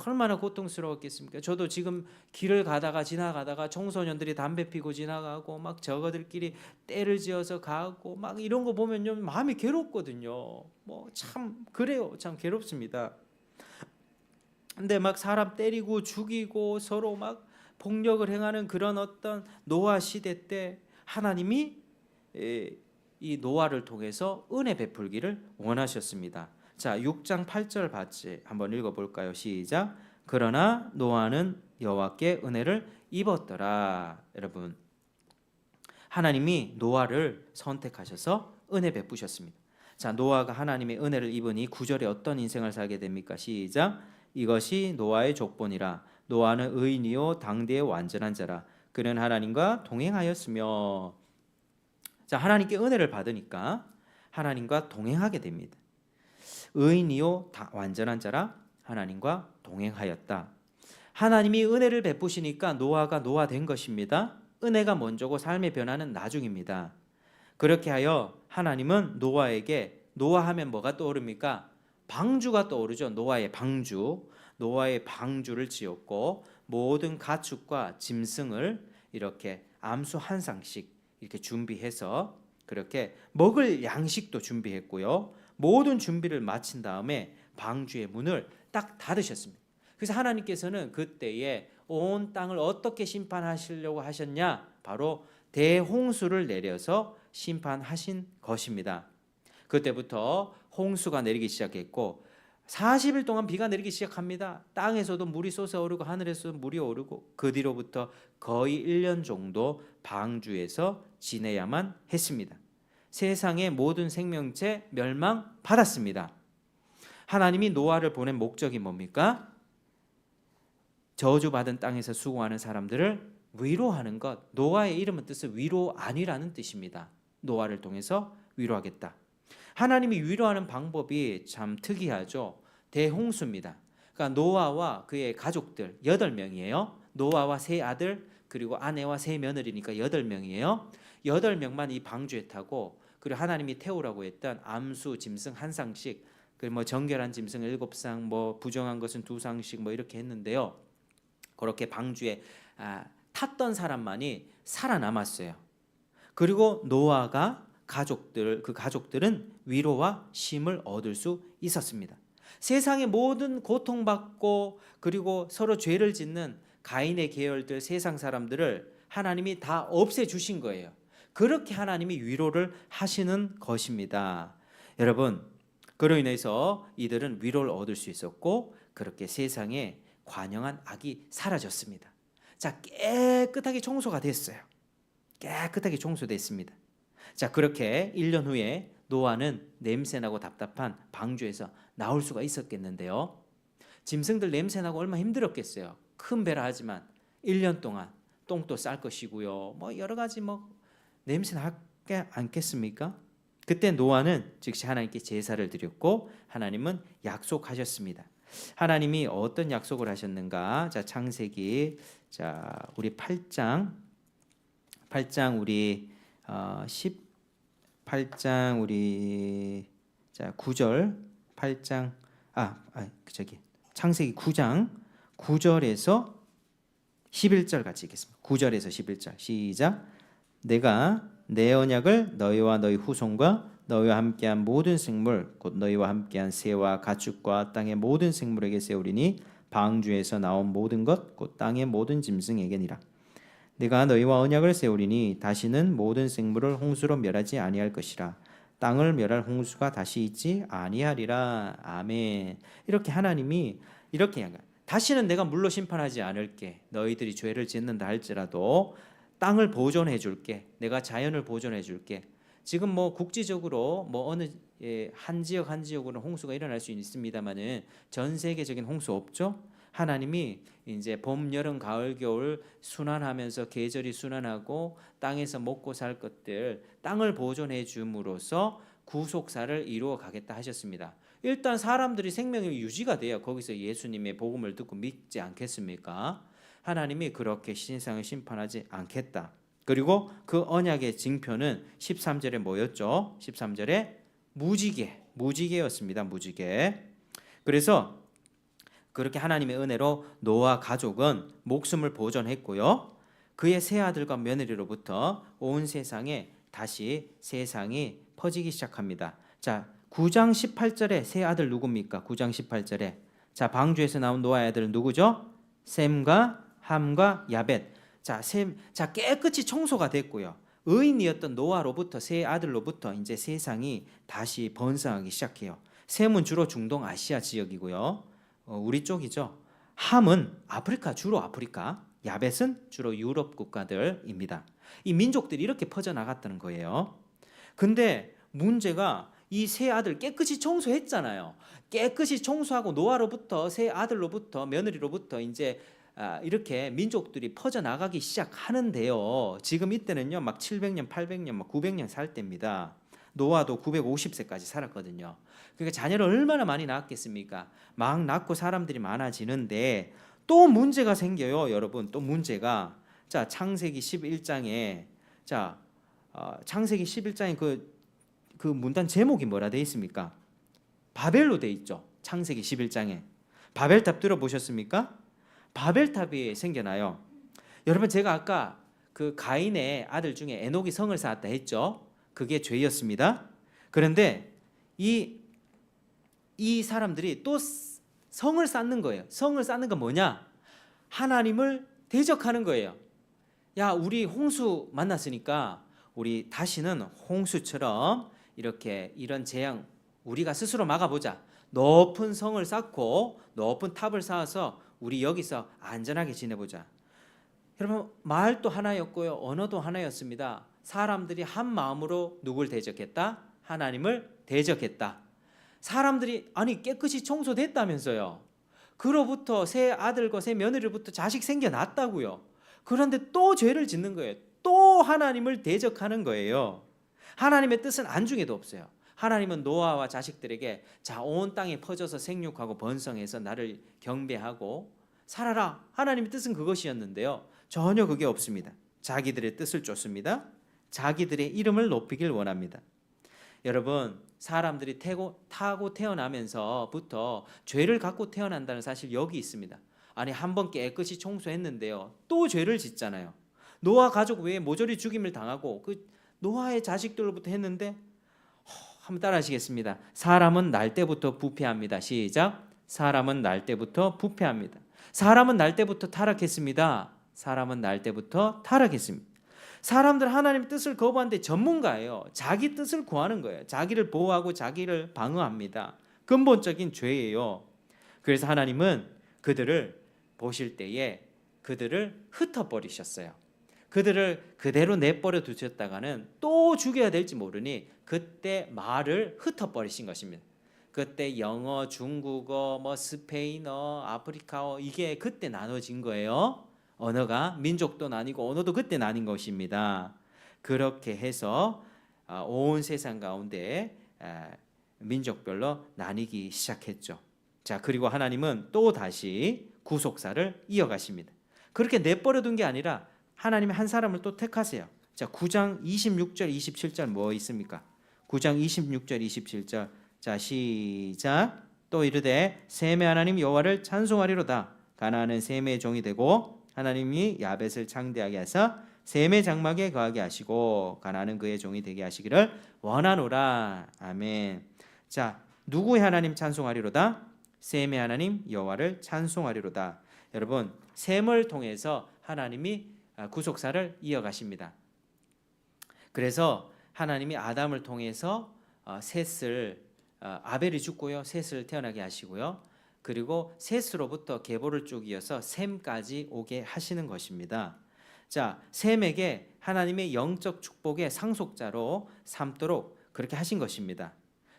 얼마나 고통스러웠겠습니까? 저도 지금 길을 가다가 지나가다가 청소년들이 담배 피고 지나가고 막 저거들끼리 때를 지어서 가고 막 이런 거 보면요 마음이 괴롭거든요. 뭐 참 그래요, 참 괴롭습니다. 근데 막 사람 때리고 죽이고 서로 막 폭력을 행하는 그런 어떤 노아 시대 때 하나님이 이 노아를 통해서 은혜 베풀기를 원하셨습니다. 자, 6장 8절 같이 한번 읽어볼까요? 시작. 그러나 노아는 여호와께 은혜를 입었더라. 여러분, 하나님이 노아를 선택하셔서 은혜 베푸셨습니다. 자, 노아가 하나님의 은혜를 입으니 9절에 어떤 인생을 살게 됩니까? 시작. 이것이 노아의 족본이라. 노아는 의인이요 당대의 완전한 자라. 그는 하나님과 동행하였으며. 자, 하나님께 은혜를 받으니까 하나님과 동행하게 됩니다. 의인이요 완전한 자라 하나님과 동행하였다. 하나님이 은혜를 베푸시니까 노아가 노아 된 것입니다. 은혜가 먼저고 삶의 변화는 나중입니다. 그렇게 하여 하나님은 노아에게, 노아하면 뭐가 떠오릅니까? 방주가 떠오르죠. 노아의 방주. 노아의 방주를 지었고 모든 가축과 짐승을 이렇게 암수 한 쌍씩 이렇게 준비해서 그렇게 먹을 양식도 준비했고요. 모든 준비를 마친 다음에 방주의 문을 딱 닫으셨습니다. 그래서 하나님께서는 그때에 온 땅을 어떻게 심판하시려고 하셨냐? 바로 대홍수를 내려서 심판하신 것입니다. 그때부터 홍수가 내리기 시작했고 40일 동안 비가 내리기 시작합니다. 땅에서도 물이 솟아오르고 하늘에서도 물이 오르고 그 뒤로부터 거의 1년 정도 방주에서 지내야만 했습니다. 세상의 모든 생명체 멸망받았습니다. 하나님이 노아를 보낸 목적이 뭡니까? 저주받은 땅에서 수고하는 사람들을 위로하는 것. 노아의 이름은 뜻은 위로안이라는 뜻입니다. 노아를 통해서 위로하겠다. 하나님이 위로하는 방법이 참 특이하죠. 대홍수입니다. 그러니까 노아와 그의 가족들 8명이에요. 노아와 3 아들 그리고 아내와 3 며느리니까 8명이에요. 8명만 이 방주에 타고 그리고 하나님이 태우라고 했던 암수 짐승 한 쌍씩 그 뭐 정결한 짐승 7쌍 뭐 부정한 것은 2쌍씩 뭐 이렇게 했는데요. 그렇게 방주에 탔던 사람만이 살아남았어요. 그리고 노아가 그 가족들은 위로와 쉼을 얻을 수 있었습니다. 세상의 모든 고통받고 그리고 서로 죄를 짓는 가인의 계열들 세상 사람들을 하나님이 다 없애주신 거예요. 그렇게 하나님이 위로를 하시는 것입니다. 여러분, 그로 인해서 이들은 위로를 얻을 수 있었고 그렇게 세상에 관영한 악이 사라졌습니다. 자, 깨끗하게 청소가 됐어요. 깨끗하게 청소됐습니다. 자, 그렇게 1년 후에 노아는 냄새나고 답답한 방주에서 나올 수가 있었겠는데요. 짐승들 냄새나고 얼마나 힘들었겠어요. 큰 배라 하지만 1년 동안 똥도 쌀 것이고요. 뭐 여러 가지 냄새 나지 않겠습니까? 그때 노아는 즉시 하나님께 제사를 드렸고 하나님은 약속하셨습니다. 하나님이 어떤 약속을 하셨는가? 자, 창세기 우리 8장 우리 18장 우리 9절 8장 창세기 9장 9절에서 11절 같이 읽겠습니다. 9절에서 11절 시작. 내가 내 언약을 너희와 너희 후손과 너희와 함께한 모든 생물 곧 너희와 함께한 새와 가축과 땅의 모든 생물에게 세우리니 방주에서 나온 모든 것 곧 땅의 모든 짐승에게니라. 내가 너희와 언약을 세우리니 다시는 모든 생물을 홍수로 멸하지 아니할 것이라. 땅을 멸할 홍수가 다시 있지 아니하리라. 아멘. 이렇게 하나님이 이렇게 얘기합니다. 다시는 내가 물로 심판하지 않을게. 너희들이 죄를 짓는다 할지라도 땅을 보존해 줄게. 내가 자연을 보존해 줄게. 지금 국지적으로 어느 한 지역으로는 홍수가 일어날 수 있습니다만은 전 세계적인 홍수 없죠. 하나님이 이제 봄, 여름, 가을, 겨울 순환하면서 계절이 순환하고 땅에서 먹고 살 것들 땅을 보존해 줌으로써 구속사를 이루어 가겠다 하셨습니다. 일단 사람들이 생명이 유지가 돼요. 거기서 예수님의 복음을 듣고 믿지 않겠습니까? 하나님이 그렇게 세상을 심판하지 않겠다. 그리고 그 언약의 징표는 13절에 뭐였죠? 13절에 무지개였습니다. 무지개. 그래서 그렇게 하나님의 은혜로 노아 가족은 목숨을 보존했고요. 그의 세 아들과 며느리로부터 온 세상에 다시 세상이 퍼지기 시작합니다. 자, 9장 18절에 세 아들 누굽니까? 9장 18절에 방주에서 나온 노아의 아들은 누구죠? 셈과 함과 야벳. 자, 깨끗이 청소가 됐고요. 의인이었던 노아로부터 세 아들로부터 이제 세상이 다시 번성하기 시작해요. 셈은 주로 중동 아시아 지역이고요. 우리 쪽이죠. 함은 주로 아프리카. 야벳은 주로 유럽 국가들입니다. 이 민족들이 이렇게 퍼져나갔다는 거예요. 근데 문제가 이 세 아들 깨끗이 청소했잖아요. 깨끗이 청소하고 노아로부터 세 아들로부터 며느리로부터 이제 이렇게 민족들이 퍼져나가기 시작하는데요. 지금 이때는요 700년, 800년, 900년 살 때입니다. 노아도 950세까지 살았거든요. 그러니까 자녀를 얼마나 많이 낳았겠습니까? 막 낳고 사람들이 많아지는데 또 문제가 생겨요, 여러분. 또 문제가 창세기 11장에 창세기 11장에 그 문단 제목이 뭐라 돼 있습니까? 바벨로 돼 있죠. 창세기 11장에 바벨탑 들어보셨습니까? 바벨탑이 생겨나요. 여러분, 제가 아까 그 가인의 아들 중에 에녹이 성을 쌓았다 했죠. 그게 죄였습니다. 그런데 이 사람들이 또 성을 쌓는 거예요. 성을 쌓는 건 뭐냐? 하나님을 대적하는 거예요. 야, 우리 홍수 만났으니까 우리 다시는 홍수처럼 이런 재앙 우리가 스스로 막아보자. 높은 성을 쌓고 높은 탑을 쌓아서 우리 여기서 안전하게 지내보자. 여러분, 말도 하나였고요, 언어도 하나였습니다. 사람들이 한 마음으로 누굴 대적했다? 하나님을 대적했다. 사람들이 깨끗이 청소됐다면서요. 그로부터 새 아들과 새 며느리부터 자식 생겨났다고요. 그런데 또 죄를 짓는 거예요. 또 하나님을 대적하는 거예요. 하나님의 뜻은 안중에도 없어요. 하나님은 노아와 자식들에게 온 땅에 퍼져서 생육하고 번성해서 나를 경배하고 살아라. 하나님의 뜻은 그것이었는데요. 전혀 그게 없습니다. 자기들의 뜻을 쫓습니다. 자기들의 이름을 높이길 원합니다. 여러분, 사람들이 타고 태어나면서부터 죄를 갖고 태어난다는 사실 여기 있습니다. 한번 깨끗이 청소했는데요, 또 죄를 짓잖아요. 노아 가족 외에 모조리 죽임을 당하고 그 노아의 자식들로부터 했는데 한번 따라 하시겠습니다. 사람은 날 때부터 부패합니다. 시작. 사람은 날 때부터 부패합니다. 사람은 날 때부터 타락했습니다. 사람은 날 때부터 타락했습니다. 사람들 하나님의 뜻을 거부하는데 전문가예요. 자기 뜻을 구하는 거예요. 자기를 보호하고 자기를 방어합니다. 근본적인 죄예요. 그래서 하나님은 그들을 보실 때에 그들을 흩어버리셨어요. 그들을 그대로 내버려 두셨다가는 또 죽여야 될지 모르니 그때 말을 흩어버리신 것입니다. 그때 영어, 중국어, 스페인어, 아프리카어 이게 그때 나눠진 거예요. 언어가 민족도 나뉘고 언어도 그때 나뉜 것입니다. 그렇게 해서 온 세상 가운데 민족별로 나뉘기 시작했죠. 자, 그리고 하나님은 또 다시 구속사를 이어가십니다. 그렇게 내버려 둔 게 아니라 하나님이 한 사람을 또 택하세요. 자, 9장 26절 27절 뭐 있습니까? 9장 26절 27절. 자, 시작. 또 이르되 셈의 하나님 여호와를 찬송하리로다. 가나안은 셈의 종이 되고 하나님이 야벳을 창대하게 하사 셈의 장막에 거하게 하시고 가나안은 그의 종이 되게 하시기를 원하노라. 아멘. 자, 누구의 하나님 찬송하리로다? 셈의 하나님 여호와를 찬송하리로다. 여러분, 셈을 통해서 하나님이 구속사를 이어가십니다. 그래서 하나님이 아담을 통해서 셋을 아벨이 죽고요, 셋을 태어나게 하시고요, 그리고 셋으로부터 계보를 쭉 이어서 셈까지 오게 하시는 것입니다. 자, 셈에게 하나님의 영적 축복의 상속자로 삼도록 그렇게 하신 것입니다.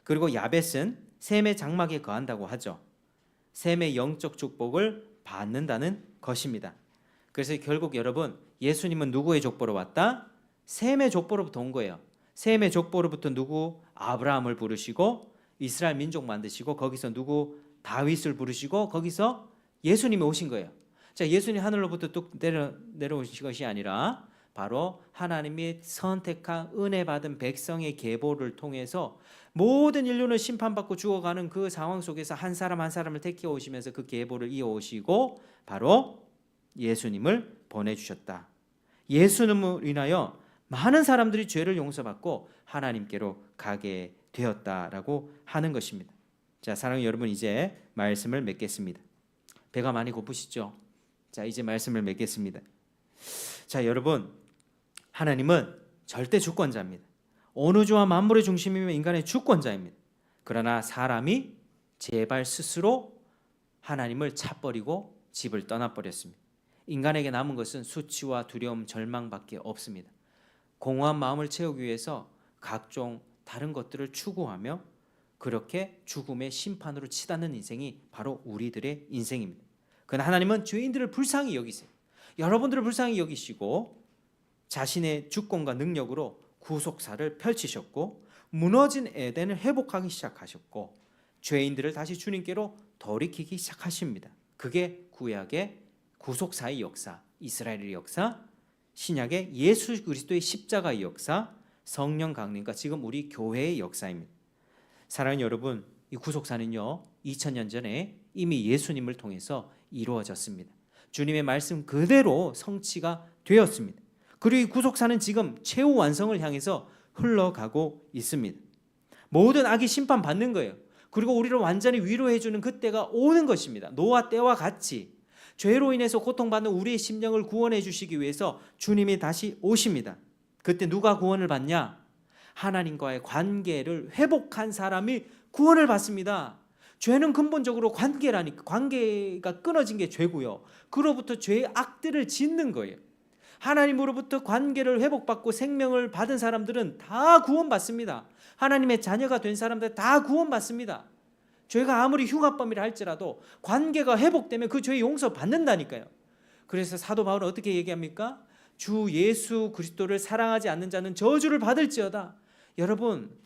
그리고 야벳은 셈의 장막에 거한다고 하죠. 셈의 영적 축복을 받는다는 것입니다. 그래서 결국 여러분, 예수님은 누구의 족보로 왔다? 셈의 족보로부터 온 거예요. 셈의 족보로부터 누구? 아브라함을 부르시고 이스라엘 민족 만드시고 거기서 누구? 다윗을 부르시고 거기서 예수님이 오신 거예요. 자, 예수님 하늘로부터 뚝 내려오신 것이 아니라 바로 하나님이 선택한 은혜 받은 백성의 계보를 통해서 모든 인류는 심판받고 죽어가는 그 상황 속에서 한 사람 한 사람을 택해 오시면서 그 계보를 이어오시고 바로 예수님을 보내주셨다. 예수님을 인하여 많은 사람들이 죄를 용서받고 하나님께로 가게 되었다라고 하는 것입니다. 자, 사랑하는 여러분, 이제 말씀을 맺겠습니다. 배가 많이 고프시죠? 자, 이제 말씀을 맺겠습니다. 자, 여러분, 하나님은 절대 주권자입니다. 어느 주와 만물의 중심이며 인간의 주권자입니다. 그러나 사람이 제발 스스로 하나님을 차버리고 집을 떠나버렸습니다. 인간에게 남은 것은 수치와 두려움, 절망밖에 없습니다. 공허한 마음을 채우기 위해서 각종 다른 것들을 추구하며 그렇게 죽음의 심판으로 치닫는 인생이 바로 우리들의 인생입니다. 그러나 하나님은 죄인들을 불쌍히 여기세요. 여러분들을 불쌍히 여기시고 자신의 주권과 능력으로 구속사를 펼치셨고 무너진 에덴을 회복하기 시작하셨고 죄인들을 다시 주님께로 돌이키기 시작하십니다. 그게 구약의 구속사의 역사, 이스라엘의 역사, 신약의 예수 그리스도의 십자가의 역사, 성령 강림과 지금 우리 교회의 역사입니다. 사랑하는 여러분, 이 구속사는요 2000년 전에 이미 예수님을 통해서 이루어졌습니다. 주님의 말씀 그대로 성취가 되었습니다. 그리고 이 구속사는 지금 최후 완성을 향해서 흘러가고 있습니다. 모든 악이 심판받는 거예요. 그리고 우리를 완전히 위로해 주는 그때가 오는 것입니다. 노아 때와 같이 죄로 인해서 고통받는 우리의 심령을 구원해 주시기 위해서 주님이 다시 오십니다. 그때 누가 구원을 받냐? 하나님과의 관계를 회복한 사람이 구원을 받습니다. 죄는 근본적으로 관계라니까, 관계가 끊어진 게 죄고요. 그로부터 죄의 악들을 짓는 거예요. 하나님으로부터 관계를 회복받고 생명을 받은 사람들은 다 구원받습니다. 하나님의 자녀가 된 사람들 다 구원받습니다. 죄가 아무리 흉악범이라 할지라도 관계가 회복되면 그 죄의 용서 받는다니까요. 그래서 사도 바울은 어떻게 얘기합니까? 주 예수 그리스도를 사랑하지 않는 자는 저주를 받을지어다. 여러분,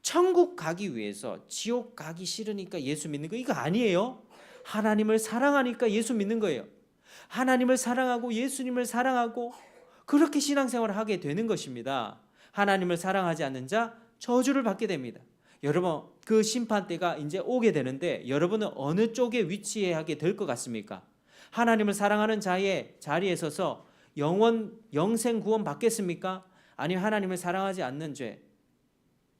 천국 가기 위해서 지옥 가기 싫으니까 예수 믿는 거 이거 아니에요. 하나님을 사랑하니까 예수 믿는 거예요. 하나님을 사랑하고 예수님을 사랑하고 그렇게 신앙생활을 하게 되는 것입니다. 하나님을 사랑하지 않는 자 저주를 받게 됩니다. 여러분, 그 심판 때가 이제 오게 되는데 여러분은 어느 쪽에 위치하게 될 것 같습니까? 하나님을 사랑하는 자의 자리에 서서 영생 구원 받겠습니까? 아니면 하나님을 사랑하지 않는 죄,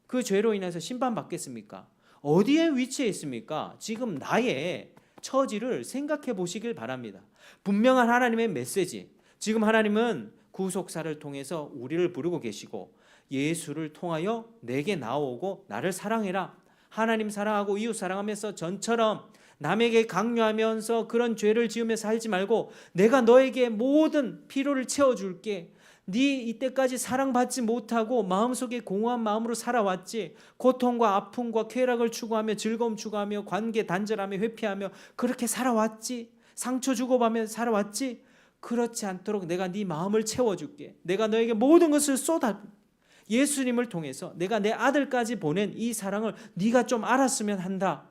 그 죄로 인해서 심판 받겠습니까? 어디에 위치해 있습니까? 지금 나의 처지를 생각해 보시길 바랍니다. 분명한 하나님의 메시지, 지금 하나님은 구속사를 통해서 우리를 부르고 계시고 예수를 통하여 내게 나오고 나를 사랑해라. 하나님 사랑하고 이웃 사랑하면서 전처럼 남에게 강요하면서 그런 죄를 지으며 살지 말고 내가 너에게 모든 필요를 채워줄게. 네 이때까지 사랑받지 못하고 마음속에 공허한 마음으로 살아왔지. 고통과 아픔과 쾌락을 추구하며 즐거움 추구하며 관계 단절하며 회피하며 그렇게 살아왔지. 상처 주고받으며 살아왔지. 그렇지 않도록 내가 네 마음을 채워줄게. 내가 너에게 모든 것을 쏟아. 예수님을 통해서 내가 내 아들까지 보낸 이 사랑을 네가 좀 알았으면 한다.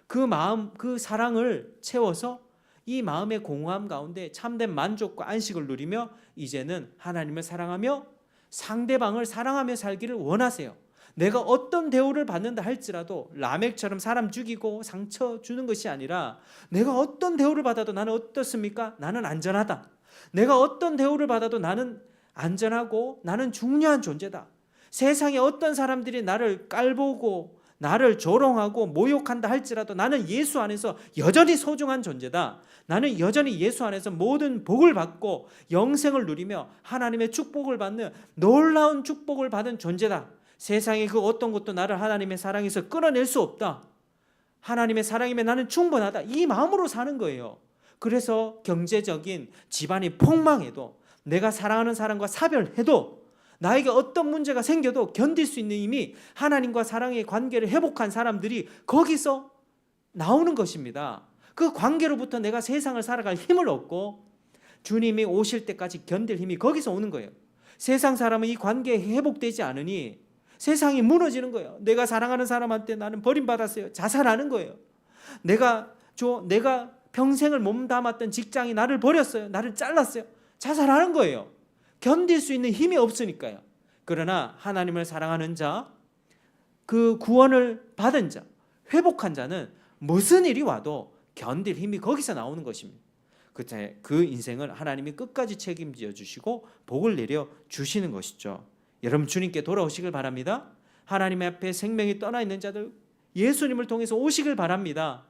그 마음, 그 사랑을 채워서 이 마음의 공허함 가운데 참된 만족과 안식을 누리며 이제는 하나님을 사랑하며 상대방을 사랑하며 살기를 원하세요. 내가 어떤 대우를 받는다 할지라도 라멕처럼 사람 죽이고 상처 주는 것이 아니라 내가 어떤 대우를 받아도 나는 어떻습니까? 나는 안전하다. 내가 어떤 대우를 받아도 나는 안전하고 나는 중요한 존재다. 세상에 어떤 사람들이 나를 깔보고 나를 조롱하고 모욕한다 할지라도 나는 예수 안에서 여전히 소중한 존재다. 나는 여전히 예수 안에서 모든 복을 받고 영생을 누리며 하나님의 축복을 받는 놀라운 축복을 받은 존재다. 세상의 그 어떤 것도 나를 하나님의 사랑에서 끌어낼 수 없다. 하나님의 사랑이면 나는 충분하다. 이 마음으로 사는 거예요. 그래서 경제적인 집안이 폭망해도 내가 사랑하는 사람과 사별해도 나에게 어떤 문제가 생겨도 견딜 수 있는 힘이 하나님과 사랑의 관계를 회복한 사람들이 거기서 나오는 것입니다. 그 관계로부터 내가 세상을 살아갈 힘을 얻고 주님이 오실 때까지 견딜 힘이 거기서 오는 거예요. 세상 사람은 이 관계에 회복되지 않으니 세상이 무너지는 거예요. 내가 사랑하는 사람한테 나는 버림받았어요. 자살하는 거예요. 내가 평생을 몸담았던 직장이 나를 버렸어요. 나를 잘랐어요. 자살하는 거예요. 견딜 수 있는 힘이 없으니까요. 그러나 하나님을 사랑하는 자, 그 구원을 받은 자, 회복한 자는 무슨 일이 와도 견딜 힘이 거기서 나오는 것입니다. 그 인생을 하나님이 끝까지 책임져 주시고 복을 내려 주시는 것이죠. 여러분 주님께 돌아오시길 바랍니다. 하나님 앞에 생명이 떠나 있는 자들 예수님을 통해서 오시길 바랍니다.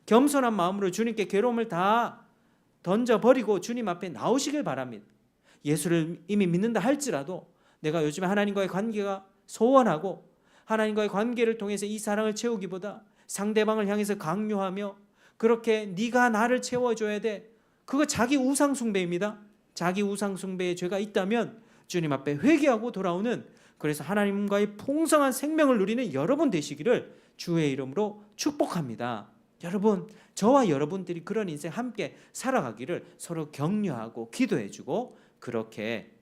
겸손한 마음으로 주님께 괴로움을 다 던져버리고 주님 앞에 나오시길 바랍니다. 예수를 이미 믿는다 할지라도 내가 요즘에 하나님과의 관계가 소원하고 하나님과의 관계를 통해서 이 사랑을 채우기보다 상대방을 향해서 강요하며 그렇게 네가 나를 채워줘야 돼. 그거 자기 우상 숭배입니다. 자기 우상 숭배의 죄가 있다면 주님 앞에 회개하고 돌아오는, 그래서 하나님과의 풍성한 생명을 누리는 여러분 되시기를 주의 이름으로 축복합니다. 여러분, 저와 여러분들이 그런 인생 함께 살아가기를 서로 격려하고 기도해주고 그렇게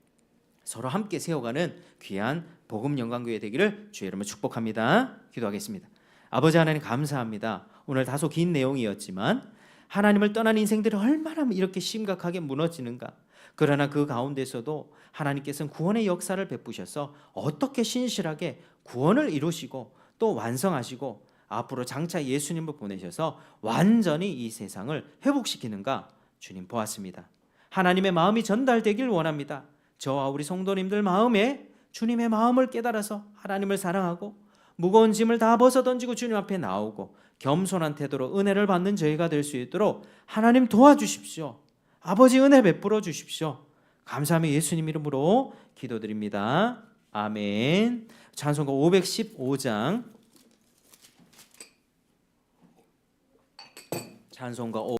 서로 함께 세워가는 귀한 복음 영광교회 되기를 주의 이름으로 축복합니다. 기도하겠습니다. 아버지 하나님 감사합니다. 오늘 다소 긴 내용이었지만 하나님을 떠난 인생들이 얼마나 이렇게 심각하게 무너지는가. 그러나 그 가운데서도 하나님께서는 구원의 역사를 베푸셔서 어떻게 신실하게 구원을 이루시고 또 완성하시고 앞으로 장차 예수님을 보내셔서 완전히 이 세상을 회복시키는가 주님 보았습니다. 하나님의 마음이 전달되길 원합니다. 저와 우리 성도님들 마음에 주님의 마음을 깨달아서 하나님을 사랑하고 무거운 짐을 다 벗어던지고 주님 앞에 나오고 겸손한 태도로 은혜를 받는 저희가 될 수 있도록 하나님 도와주십시오. 아버지 은혜 베풀어 주십시오. 감사하며 예수님 이름으로 기도드립니다. 아멘. 찬송가 515장 찬송가